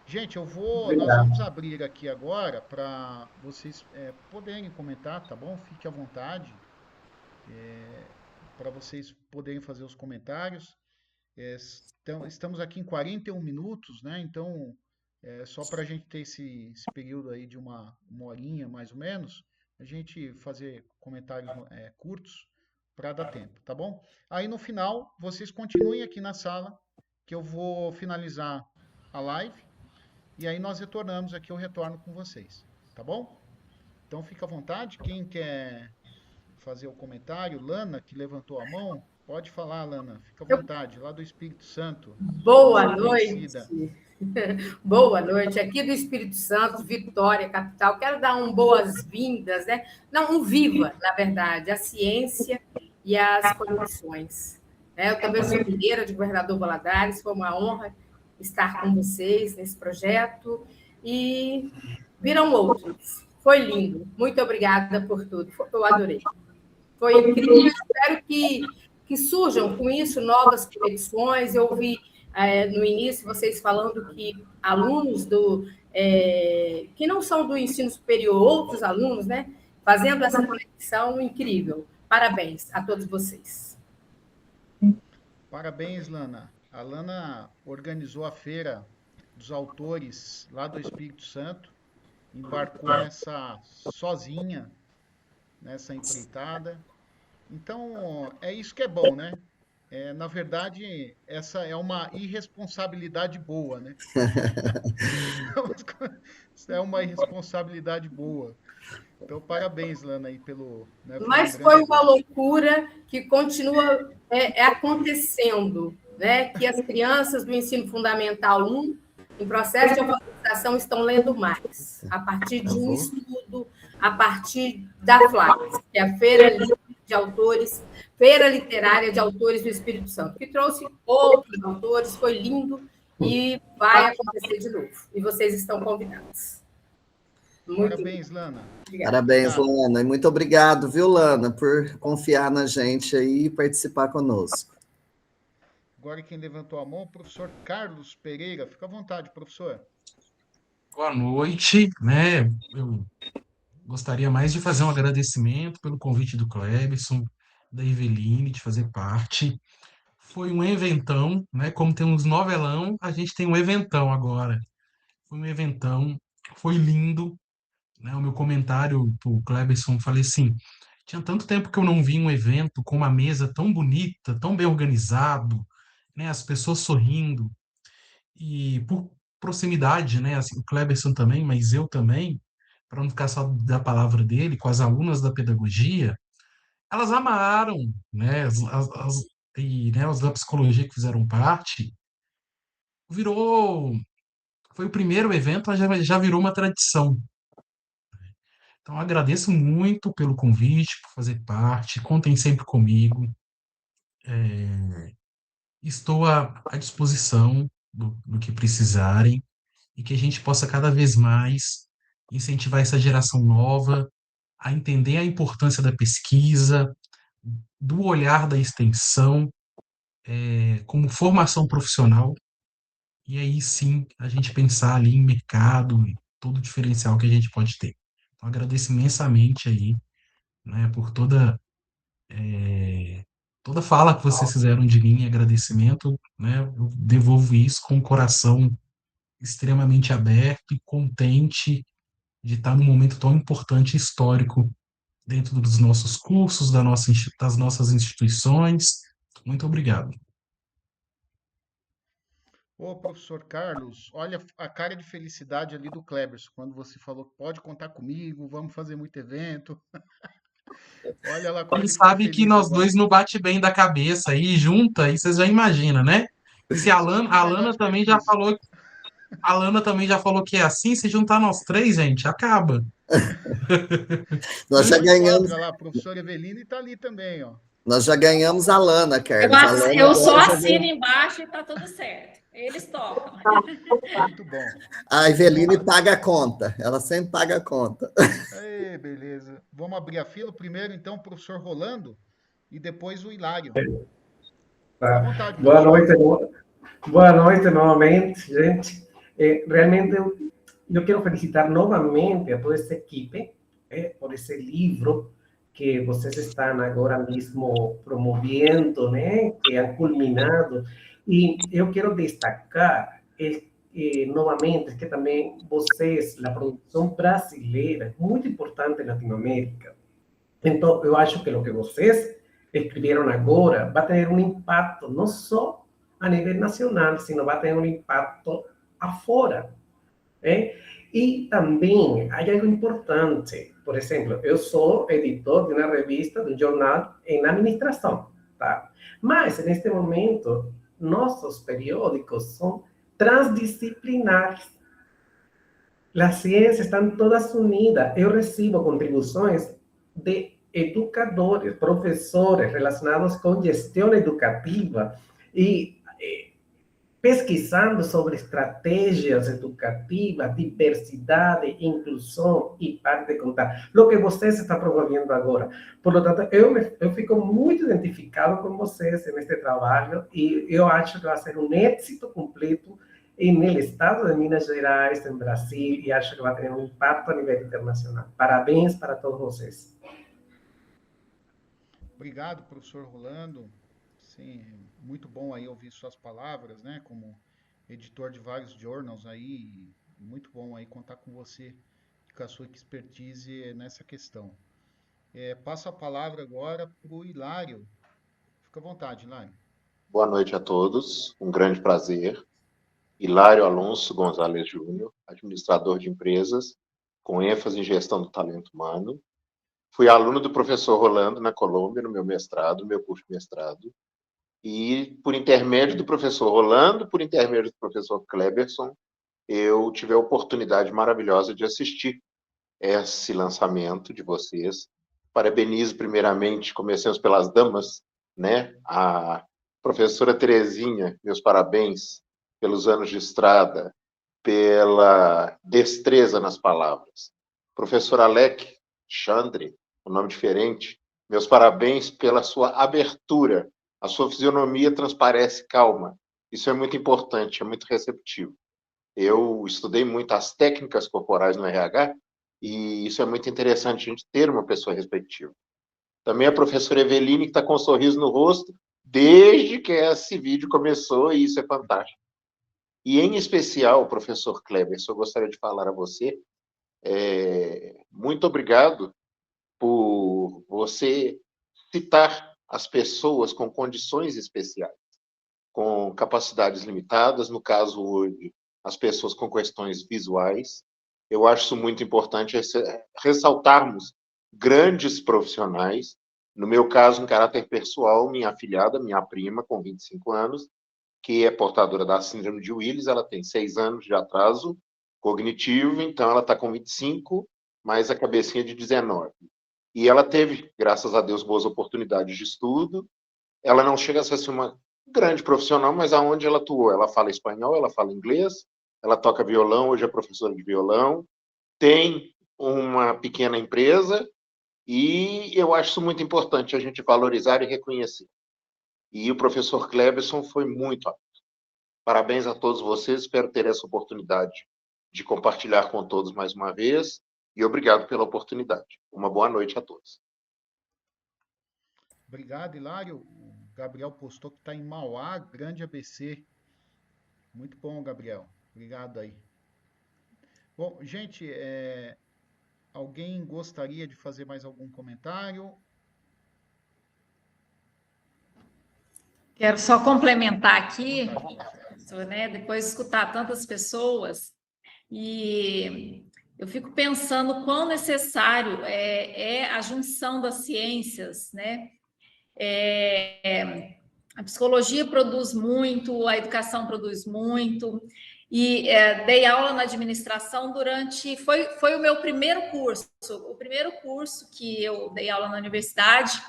Gente, nós Obrigado. vamos abrir aqui agora para vocês poderem comentar, tá bom? Fique à vontade para vocês poderem fazer os comentários. Estamos aqui em 41 minutos, né? Então, só para a gente ter esse período aí de uma horinha, mais ou menos, a gente fazer comentários curtos para dar tempo, tá bom? Aí no final, vocês continuem aqui na sala, que eu vou finalizar a live, e aí nós retornamos aqui, eu retorno com vocês, tá bom? Então fica à vontade, quem quer fazer o comentário, Lana, que levantou a mão, pode falar, Lana, fica à vontade, lá do Espírito Santo, Boa nossa noite. conhecida. Boa noite. Aqui do Espírito Santo, Vitória, capital. Quero dar boas-vindas, né? Não, um viva, na verdade, a ciência e as conexões. Eu também sou mineira de Governador Valadares, foi uma honra estar com vocês nesse projeto e virão outros. Foi lindo. Muito obrigada por tudo. Eu adorei. Foi incrível. Espero que surjam com isso novas conexões. Eu ouvi no início vocês falando que alunos que não são do ensino superior, outros alunos, né, fazendo essa conexão incrível. Parabéns a todos vocês. Parabéns, Lana. A Lana organizou a feira dos autores lá do Espírito Santo, embarcou sozinha nessa empreitada. Então, é isso que é bom, né? Na verdade, essa é uma irresponsabilidade boa, né? Isso é uma irresponsabilidade boa. Então, parabéns, Lana, aí pelo. Né, Mas foi uma loucura que continua acontecendo, né? Que as crianças do ensino fundamental 1, em processo de alfabetização, estão lendo mais, a partir de um estudo, a partir da FLACS, que é a Feira Livre de Autores, Feira Literária de Autores do Espírito Santo, que trouxe outros autores, foi lindo e vai acontecer de novo. E vocês estão convidados. Parabéns, Lana. Obrigada. Parabéns, Lana. E muito obrigado, viu, Lana, por confiar na gente aí e participar conosco. Agora quem levantou a mão, o professor Carlos Pereira. Fica à vontade, professor. Boa noite, né? Eu gostaria mais de fazer um agradecimento pelo convite do Clebson, da Eveline, de fazer parte. Foi um eventão, né? Como tem uns novelão, a gente tem um eventão agora. Foi um eventão, foi lindo, né? O meu comentário pro Clebson, falei assim, tinha tanto tempo que eu não vi um evento com uma mesa tão bonita, tão bem organizado, né? As pessoas sorrindo. E por proximidade, né? Assim, o Cleberson também, mas eu também, para não ficar só da palavra dele, com as alunas da pedagogia, elas amaram, né? E né, os da psicologia que fizeram parte, virou. Foi o primeiro evento, mas já virou uma tradição. Então, agradeço muito pelo convite, por fazer parte, contem sempre comigo. Estou à disposição do que precisarem e que a gente possa cada vez mais incentivar essa geração nova a entender a importância da pesquisa, do olhar da extensão, como formação profissional, e aí sim a gente pensar ali em mercado e todo o diferencial que a gente pode ter. Então, agradeço imensamente aí, né, por toda fala que vocês fizeram de mim, agradecimento, né? Eu devolvo isso com o coração extremamente aberto e contente de estar num momento tão importante e histórico dentro dos nossos cursos, das nossas instituições. Muito obrigado. Ô, professor Carlos, olha a cara de felicidade ali do Kleberson, quando você falou que pode contar comigo, vamos fazer muito evento. Olha lá como Ele ele ficou sabe que feliz nós agora. dois não bate bem da cabeça aí junta, aí vocês já imaginam, né? Se São os A melhores Lana também já perfis. falou, a Lana também já falou que é assim, se juntar nós três, gente, acaba. Nós já Dupla de quatro, ganhamos, olha lá, a professora Eveline está ali também, ó. nós já ganhamos a Lana, Eu, Carlos. A Lana eu só agora já assino ganhou. embaixo e tá tudo certo. Eles tocam. Muito bom. A Vamos, Eveline paga a conta, ela sempre paga a conta. Ei, beleza. Vamos abrir a fila. Primeiro, então, o professor Rolando e depois o Hilário. Fica à Tá. vontade, Boa professor. noite, boa noite novamente, gente. Realmente eu quero felicitar novamente a toda essa equipe por esse livro que vocês estão agora mesmo promovendo, né? Que han culminado. E eu quero destacar novamente que também vocês, a produção brasileira, é muito importante em Latinoamérica. Então, eu acho que o que vocês escreveram agora vai ter um impacto não só a nível nacional, sino vai ter um impacto afora. E também, há algo importante. Por exemplo, eu sou editor de uma revista, de um jornal em administração, tá? Mas, neste momento, nossos periódicos são transdisciplinares. As ciências estão todas unidas. Eu recebo contribuições de educadores, professores relacionados com gestão educativa e pesquisando sobre estratégias educativas, diversidade, inclusão e parte de contar. O que vocês estão promovendo agora. Por lo tanto, eu fico muito identificado com vocês neste trabalho e eu acho que vai ser um êxito completo no estado de Minas Gerais, em Brasil, e acho que vai ter um impacto a nível internacional. Parabéns para todos vocês. Obrigado, professor Rolando. Sim, muito bom aí ouvir suas palavras, né? Como editor de vários journals aí, muito bom aí contar com você e com a sua expertise nessa questão. Passo a palavra agora para o Hilário. Fica à vontade, Hilário. Boa noite a todos, um grande prazer. Hilário Alonso Gonzalez Júnior, administrador de empresas, com ênfase em gestão do talento humano. Fui aluno do professor Rolando na Colômbia, no meu mestrado, meu curso de mestrado. E, por intermédio do professor Rolando, por intermédio do professor Kleberson, eu tive a oportunidade maravilhosa de assistir esse lançamento de vocês. Parabenizo, primeiramente, comecemos pelas damas, né? A professora Terezinha, meus parabéns pelos anos de estrada, pela destreza nas palavras. Professor Alec Chandre, um nome diferente, meus parabéns pela sua abertura. A sua fisionomia transparece calma. Isso é muito importante, é muito receptivo. Eu estudei muito as técnicas corporais no RH e isso é muito interessante, a gente ter uma pessoa respectiva. Também a professora Eveline, que está com um sorriso no rosto desde que esse vídeo começou, e isso é fantástico. E, em especial, professor Kleber, eu gostaria de falar a você, muito obrigado por você citar as pessoas com condições especiais, com capacidades limitadas, no caso hoje, as pessoas com questões visuais. Eu acho isso muito importante, ressaltarmos grandes profissionais. No meu caso, em caráter pessoal, minha afilhada, minha prima, com 25 anos, que é portadora da síndrome de Willis, ela tem 6 anos de atraso cognitivo, então ela está com 25, mais a cabecinha de 19. E ela teve, graças a Deus, boas oportunidades de estudo. Ela não chega a ser uma grande profissional, mas aonde ela atuou? Ela fala espanhol, ela fala inglês, ela toca violão, hoje é professora de violão, tem uma pequena empresa, e eu acho isso muito importante, a gente valorizar e reconhecer. E o professor Kleberson foi muito apto. Parabéns a todos vocês, espero ter essa oportunidade de compartilhar com todos mais uma vez. e obrigado pela oportunidade. Uma boa noite a todos. Obrigado, Hilário. O Gabriel postou que está em Mauá, Grande ABC. Muito bom, Gabriel. Obrigado aí. Bom, gente, alguém gostaria de fazer mais algum comentário? Quero só complementar aqui, né, depois de escutar tantas pessoas, e eu fico pensando quão necessário é a junção das ciências, né? A psicologia produz muito, a educação produz muito, e dei aula na administração foi o meu primeiro curso, o primeiro curso que eu dei aula na universidade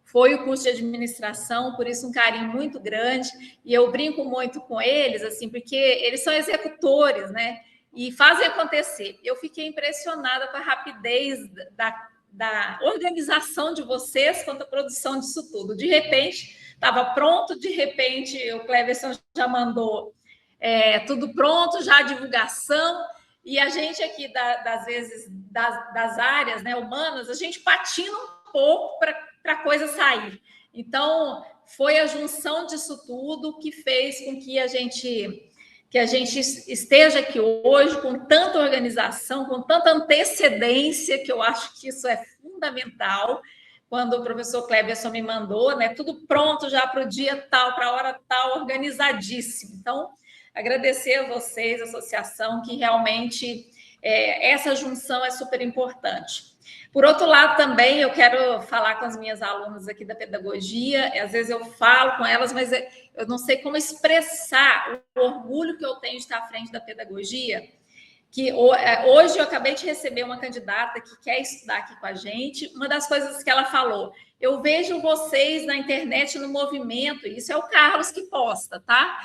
foi o curso de administração, por isso um carinho muito grande, e eu brinco muito com eles, assim, porque eles são executores, né, e fazem acontecer. Eu fiquei impressionada com a rapidez da organização de vocês quanto à produção disso tudo. De repente, estava pronto, de repente o Cleverson já mandou tudo pronto, já a divulgação, e a gente aqui, das áreas, né, humanas, a gente patina um pouco para a coisa sair. Então, foi a junção disso tudo que fez com que a gente esteja aqui hoje com tanta organização, com tanta antecedência, que eu acho que isso é fundamental. Quando o professor Cleverson me mandou, né, tudo pronto já para o dia tal, para a hora tal, organizadíssimo. Então, agradecer a vocês, a associação, que realmente essa junção é super importante. Por outro lado, também eu quero falar com as minhas alunas aqui da pedagogia, às vezes eu falo com elas, mas eu não sei como expressar o orgulho que eu tenho de estar à frente da pedagogia, que hoje eu acabei de receber uma candidata que quer estudar aqui com a gente. Uma das coisas que ela falou: eu vejo vocês na internet no movimento, isso é o Carlos que posta, tá?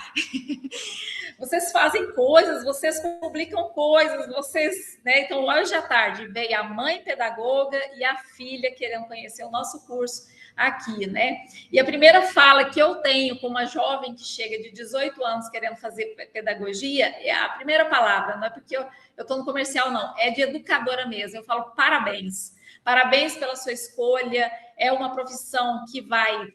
Vocês fazem coisas, vocês publicam coisas, vocês, né? Então, hoje à tarde veio a mãe pedagoga e a filha querendo conhecer o nosso curso aqui, né? E a primeira fala que eu tenho com uma jovem que chega de 18 anos querendo fazer pedagogia, a primeira palavra, não é porque eu estou no comercial, não, é de educadora mesmo. Eu falo parabéns. Parabéns pela sua escolha, é uma profissão que vai...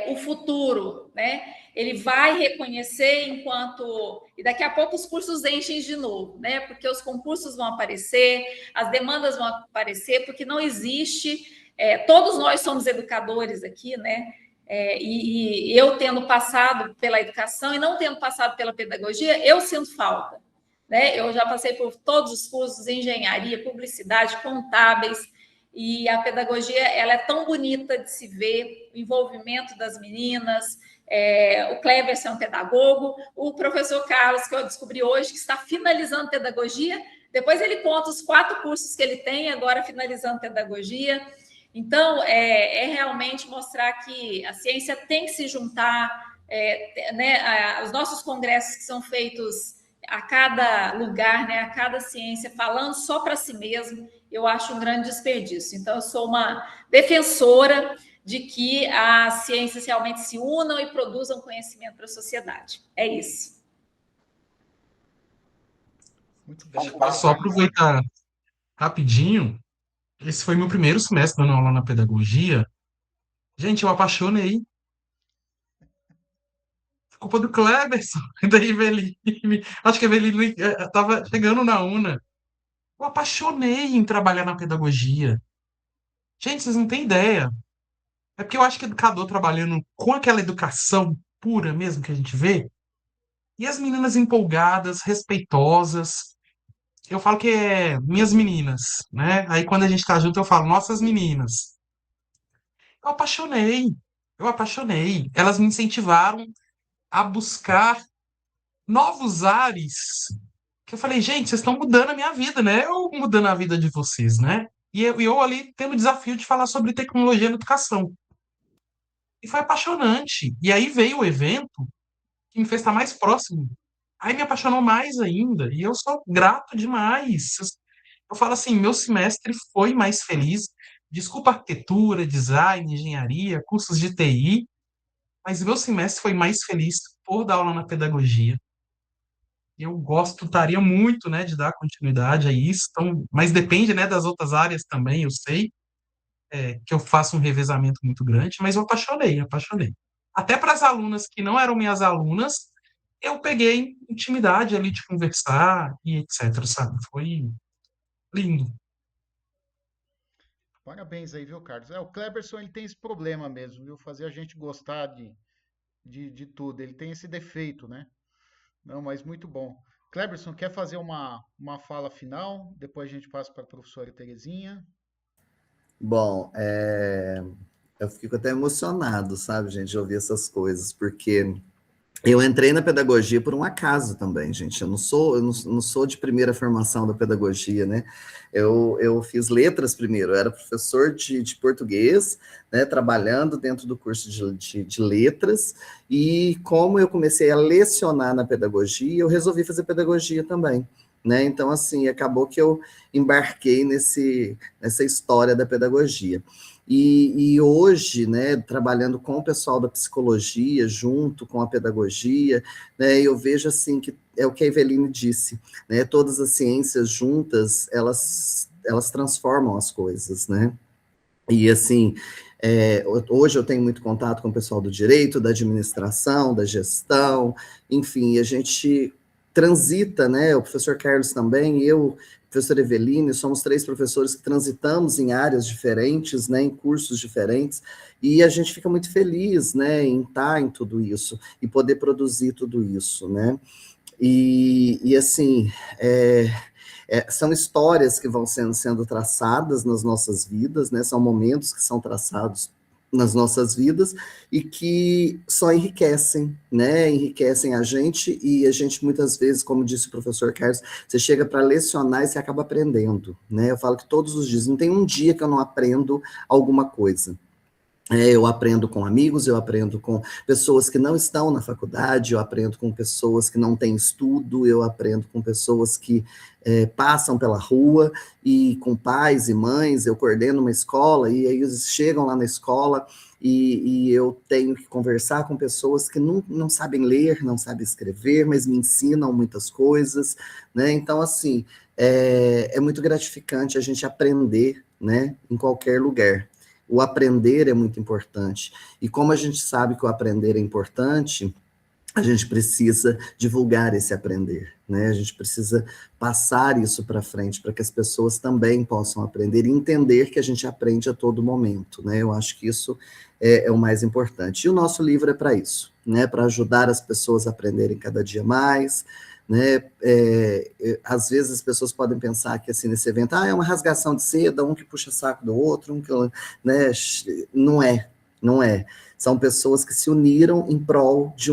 o futuro, né? Ele vai reconhecer enquanto... E daqui a pouco os cursos enchem de novo, né? Porque os concursos vão aparecer, as demandas vão aparecer, porque não existe... todos nós somos educadores aqui, né? E eu tendo passado pela educação e não tendo passado pela pedagogia, eu sinto falta, né? Eu já passei por todos os cursos, engenharia, publicidade, contábeis, e a pedagogia, ela é tão bonita de se ver, o envolvimento das meninas. O Cleverson é um pedagogo, o professor Carlos, que eu descobri hoje, que está finalizando pedagogia, depois ele conta os 4 cursos que ele tem, agora finalizando pedagogia. Então, realmente mostrar que a ciência tem que se juntar, né, os nossos congressos que são feitos a cada lugar, né, a cada ciência, falando só para si mesmo, eu acho um grande desperdício. Então, eu sou uma defensora de que as ciências realmente se unam e produzam conhecimento para a sociedade. É isso. Muito bom. Deixa eu só aproveitar rapidinho. Esse foi meu primeiro semestre dando aula na pedagogia. Gente, eu apaixonei. Culpa do Cleberson, da Eveline. Acho que a Eveline estava chegando na UNA. Eu apaixonei em trabalhar na pedagogia. Gente, vocês não têm ideia. É porque eu acho que educador trabalhando com aquela educação pura mesmo que a gente vê, e as meninas empolgadas, respeitosas. Eu falo que é minhas meninas, né? Aí quando a gente tá junto, eu falo nossas meninas. Eu apaixonei. Eu apaixonei. Elas me incentivaram a buscar novos ares. Que eu falei, gente, vocês estão mudando a minha vida, né? Eu mudando a vida de vocês, né? E eu ali tendo o desafio de falar sobre tecnologia na educação. E foi apaixonante. E aí veio o evento que me fez estar mais próximo. Aí me apaixonou mais ainda. E eu sou grato demais. Eu falo assim, meu semestre foi mais feliz. Desculpa arquitetura, design, engenharia, cursos de TI, mas meu semestre foi mais feliz por dar aula na pedagogia. eu gostaria muito, né, de dar continuidade a isso, então, mas depende, né, das outras áreas também, eu sei, que eu faço um revezamento muito grande, mas eu apaixonei, apaixonei. Até para as alunas que não eram minhas alunas, eu peguei intimidade ali de conversar e etc, sabe? Foi lindo. Parabéns aí, viu, Carlos? O Cleberson, ele tem esse problema mesmo, viu? Fazer a gente gostar de tudo. Ele tem esse defeito, né? Não, mas muito bom. Cleberson, quer fazer uma fala final? Depois a gente passa para a professora Terezinha. Bom, eu fico até emocionado, sabe, gente, de ouvir essas coisas, porque eu entrei na pedagogia por um acaso também, gente. Eu não sou de primeira formação da pedagogia, né? Eu fiz letras primeiro, eu era professor de português, né? Trabalhando dentro do curso de letras, e como eu comecei a lecionar na pedagogia, eu resolvi fazer pedagogia também. Né? Então, assim, acabou que eu embarquei nessa história da pedagogia. E hoje, né, trabalhando com o pessoal da psicologia, junto com a pedagogia, né, eu vejo assim que é o que a Eveline disse, né, todas as ciências juntas, elas transformam as coisas, né? E assim, hoje eu tenho muito contato com o pessoal do direito, da administração, da gestão, enfim, a gente transita, né? O professor Carlos também, eu, professor Eveline, somos 3 professores que transitamos em áreas diferentes, né? Em cursos diferentes, e a gente fica muito feliz, né? Em estar em tudo isso e poder produzir tudo isso, né? E assim, são histórias que vão sendo traçadas nas nossas vidas, né? São momentos que são traçados nas nossas vidas e que só enriquecem, né? Enriquecem a gente e a gente muitas vezes, como disse o professor Carlos, você chega para lecionar e você acaba aprendendo, né? Eu falo que todos os dias, não tem um dia que eu não aprendo alguma coisa. Eu aprendo com amigos, eu aprendo com pessoas que não estão na faculdade, eu aprendo com pessoas que não têm estudo, eu aprendo com pessoas que passam pela rua, e com pais e mães, eu coordeno uma escola, e aí eles chegam lá na escola, e eu tenho que conversar com pessoas que não sabem ler, não sabem escrever, mas me ensinam muitas coisas, né? Então, assim, é muito gratificante a gente aprender, né, em qualquer lugar. O aprender é muito importante. E como a gente sabe que o aprender é importante, a gente precisa divulgar esse aprender, né? A gente precisa passar isso para frente, para que as pessoas também possam aprender e entender que a gente aprende a todo momento, né? Eu acho que isso é o mais importante. E o nosso livro é para isso, né? Para ajudar as pessoas a aprenderem cada dia mais, né? Às vezes as pessoas podem pensar que assim nesse evento, é uma rasgação de seda, um que puxa saco do outro, né? Não é, não é. São pessoas que se uniram em prol de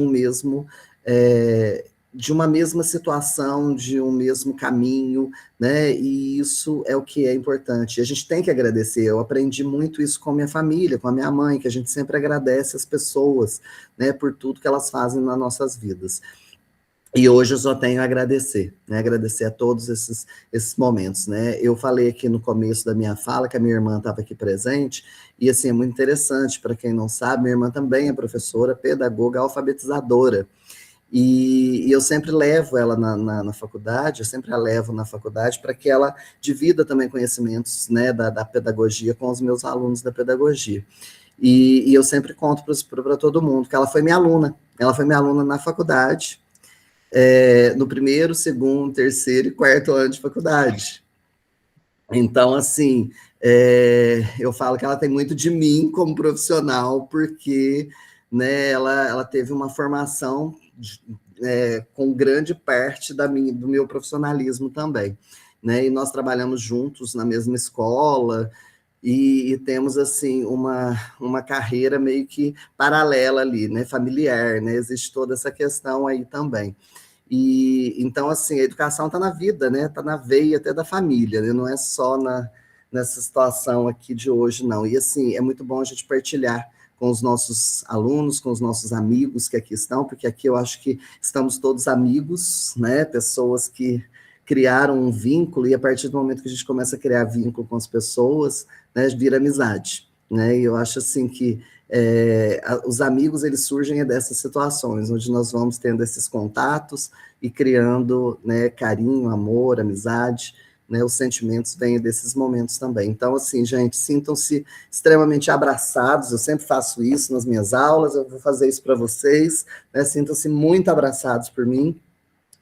de uma mesma situação, de um mesmo caminho, né? E isso é o que é importante. A gente tem que agradecer. Eu aprendi muito isso com a minha família, com a minha mãe, que a gente sempre agradece as pessoas, né? Por tudo que elas fazem nas nossas vidas. E hoje eu só tenho a agradecer, né? Agradecer a todos esses momentos, né? Eu falei aqui no começo da minha fala que a minha irmã estava aqui presente, e assim, é muito interessante, para quem não sabe, minha irmã também é professora, pedagoga, alfabetizadora. E eu sempre levo ela na faculdade, eu sempre a levo na faculdade para que ela divida também conhecimentos, né, da pedagogia com os meus alunos da pedagogia. E eu sempre conto para todo mundo que ela foi minha aluna na faculdade, no primeiro, segundo, terceiro e quarto ano de faculdade. Então, assim, eu falo que ela tem muito de mim como profissional, porque, né, ela teve uma formação com grande parte do meu profissionalismo também, né, e nós trabalhamos juntos na mesma escola, e temos, assim, uma carreira meio que paralela ali, né, familiar, né, existe toda essa questão aí também. E então, assim, a educação está na vida, né? Está na veia até da família, né? Não é só nessa situação aqui de hoje, não. E assim, é muito bom a gente partilhar com os nossos alunos, com os nossos amigos que aqui estão, porque aqui eu acho que estamos todos amigos, né? Pessoas que criaram um vínculo, e a partir do momento que a gente começa a criar vínculo com as pessoas, né, vira amizade, né? E eu acho assim que os amigos, eles surgem dessas situações, onde nós vamos tendo esses contatos e criando, né, carinho, amor, amizade, né, os sentimentos vêm desses momentos também. Então, assim, gente, sintam-se extremamente abraçados, eu sempre faço isso nas minhas aulas, eu vou fazer isso para vocês, né, sintam-se muito abraçados por mim,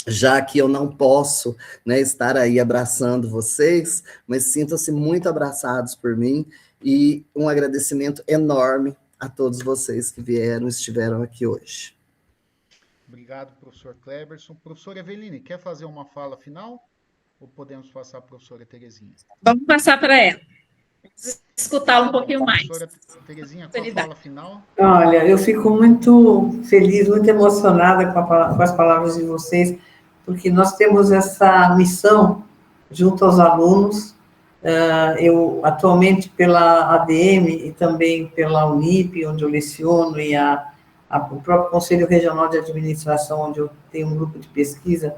já que eu não posso, né, estar aí abraçando vocês, mas sintam-se muito abraçados por mim, e um agradecimento enorme a todos vocês que estiveram aqui hoje. Obrigado, professor Cleberson. Professora Eveline, quer fazer uma fala final? Ou podemos passar para a professora Terezinha? Vamos passar para ela. Vamos escutá-la um pouquinho mais. Professora Terezinha, qual a fala final? Olha, eu fico muito feliz, muito emocionada com as palavras de vocês, porque nós temos essa missão junto aos alunos. Eu, atualmente, pela ADM e também pela Unip, onde eu leciono, e o próprio Conselho Regional de Administração, onde eu tenho um grupo de pesquisa,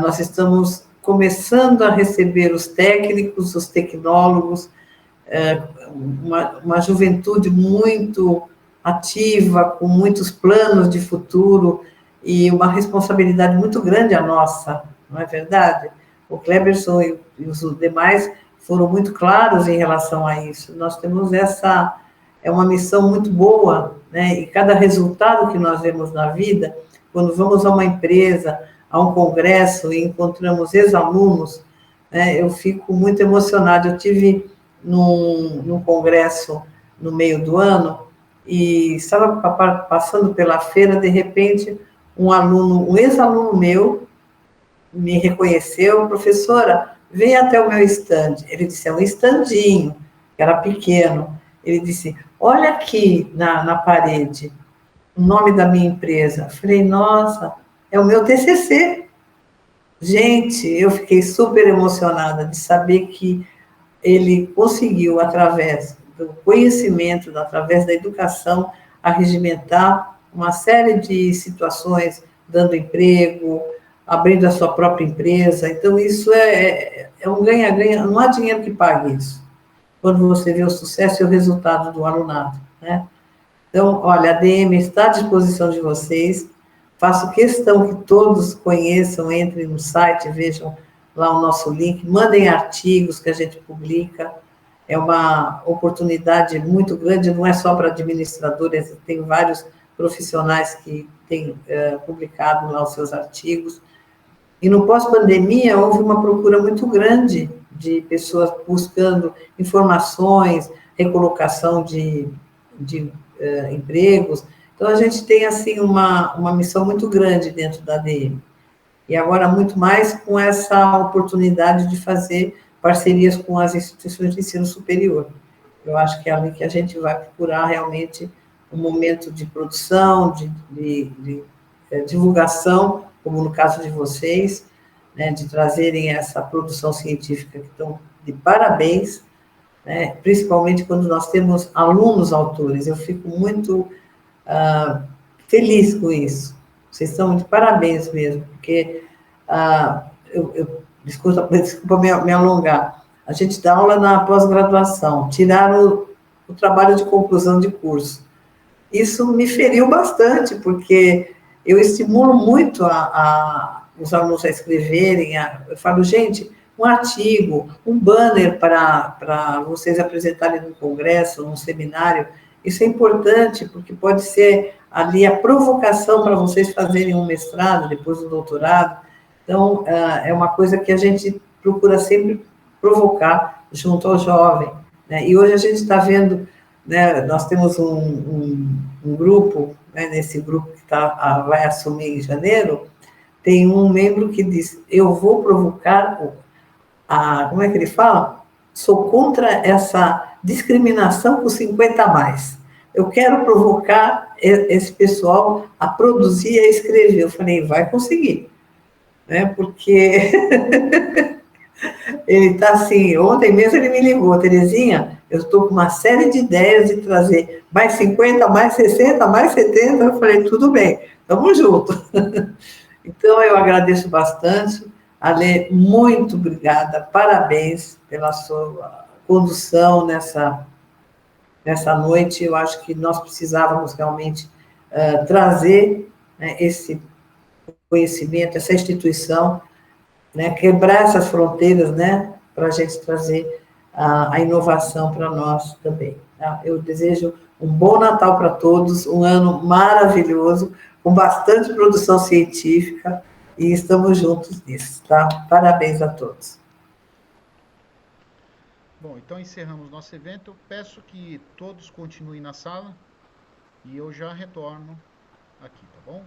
nós estamos começando a receber os técnicos, os tecnólogos, uma juventude muito ativa, com muitos planos de futuro e uma responsabilidade muito grande a nossa, não é verdade? O Cleberson e os demais foram muito claros em relação a isso. Nós temos é uma missão muito boa, né? E cada resultado que nós vemos na vida, quando vamos a uma empresa, a um congresso e encontramos ex-alunos, né, eu fico muito emocionada. Eu tive num congresso no meio do ano e estava passando pela feira, de repente, um ex-aluno meu me reconheceu: professora, venha até o meu estande. Ele disse: é um estandinho, que era pequeno. Ele disse: olha aqui na parede o nome da minha empresa. Eu falei: nossa, é o meu TCC. Gente, eu fiquei super emocionada de saber que ele conseguiu, através do conhecimento, através da educação, arregimentar uma série de situações, dando emprego, abrindo a sua própria empresa. Então, isso é um ganha-ganha, não há dinheiro que pague isso, quando você vê o sucesso e o resultado do alunado, né? Então, olha, a ADM está à disposição de vocês. Faço questão que todos conheçam, entrem no site, vejam lá o nosso link, mandem artigos que a gente publica. É uma oportunidade muito grande, não é só para administradores, tem vários profissionais que têm publicado lá os seus artigos. E no pós-pandemia houve uma procura muito grande de pessoas buscando informações, recolocação de empregos. Então, a gente tem, assim, uma missão muito grande dentro da ADM. E agora, muito mais com essa oportunidade de fazer parcerias com as instituições de ensino superior. Eu acho que é ali que a gente vai procurar realmente um momento de produção, de divulgação, como no caso de vocês, né, de trazerem essa produção científica que estão de parabéns, né, principalmente quando nós temos alunos autores. Eu fico muito feliz com isso. Vocês estão de parabéns mesmo, porque, desculpa me alongar, a gente dá aula na pós-graduação, tiraram o trabalho de conclusão de curso. Isso me feriu bastante, porque eu estimulo muito os alunos a escreverem, eu falo: gente, um artigo, um banner para vocês apresentarem num congresso, num seminário. Isso é importante, porque pode ser ali a provocação para vocês fazerem um mestrado, depois um doutorado. Então, é uma coisa que a gente procura sempre provocar junto ao jovem, né? E hoje a gente está vendo, né, nós temos um grupo, né, nesse grupo que vai assumir em janeiro, tem um membro que diz: eu vou provocar, como é que ele fala? Sou contra essa discriminação com 50 a mais. Eu quero provocar esse pessoal a produzir e a escrever. Eu falei: vai conseguir, né? Porque ele está assim. Ontem mesmo ele me ligou: Terezinha, eu estou com uma série de ideias de trazer mais 50, mais 60, mais 70. Eu falei: tudo bem, estamos juntos. Então, eu agradeço bastante. Ale, muito obrigada, parabéns pela sua condução nessa nessa noite. Eu acho que nós precisávamos realmente trazer, né, esse conhecimento, essa instituição, né, quebrar essas fronteiras, né, para a gente trazer a inovação para nós também. Tá? Eu desejo um bom Natal para todos, um ano maravilhoso, com bastante produção científica, e estamos juntos nisso, tá? Parabéns a todos. Bom, então encerramos nosso evento. Eu peço que todos continuem na sala e eu já retorno aqui, tá bom?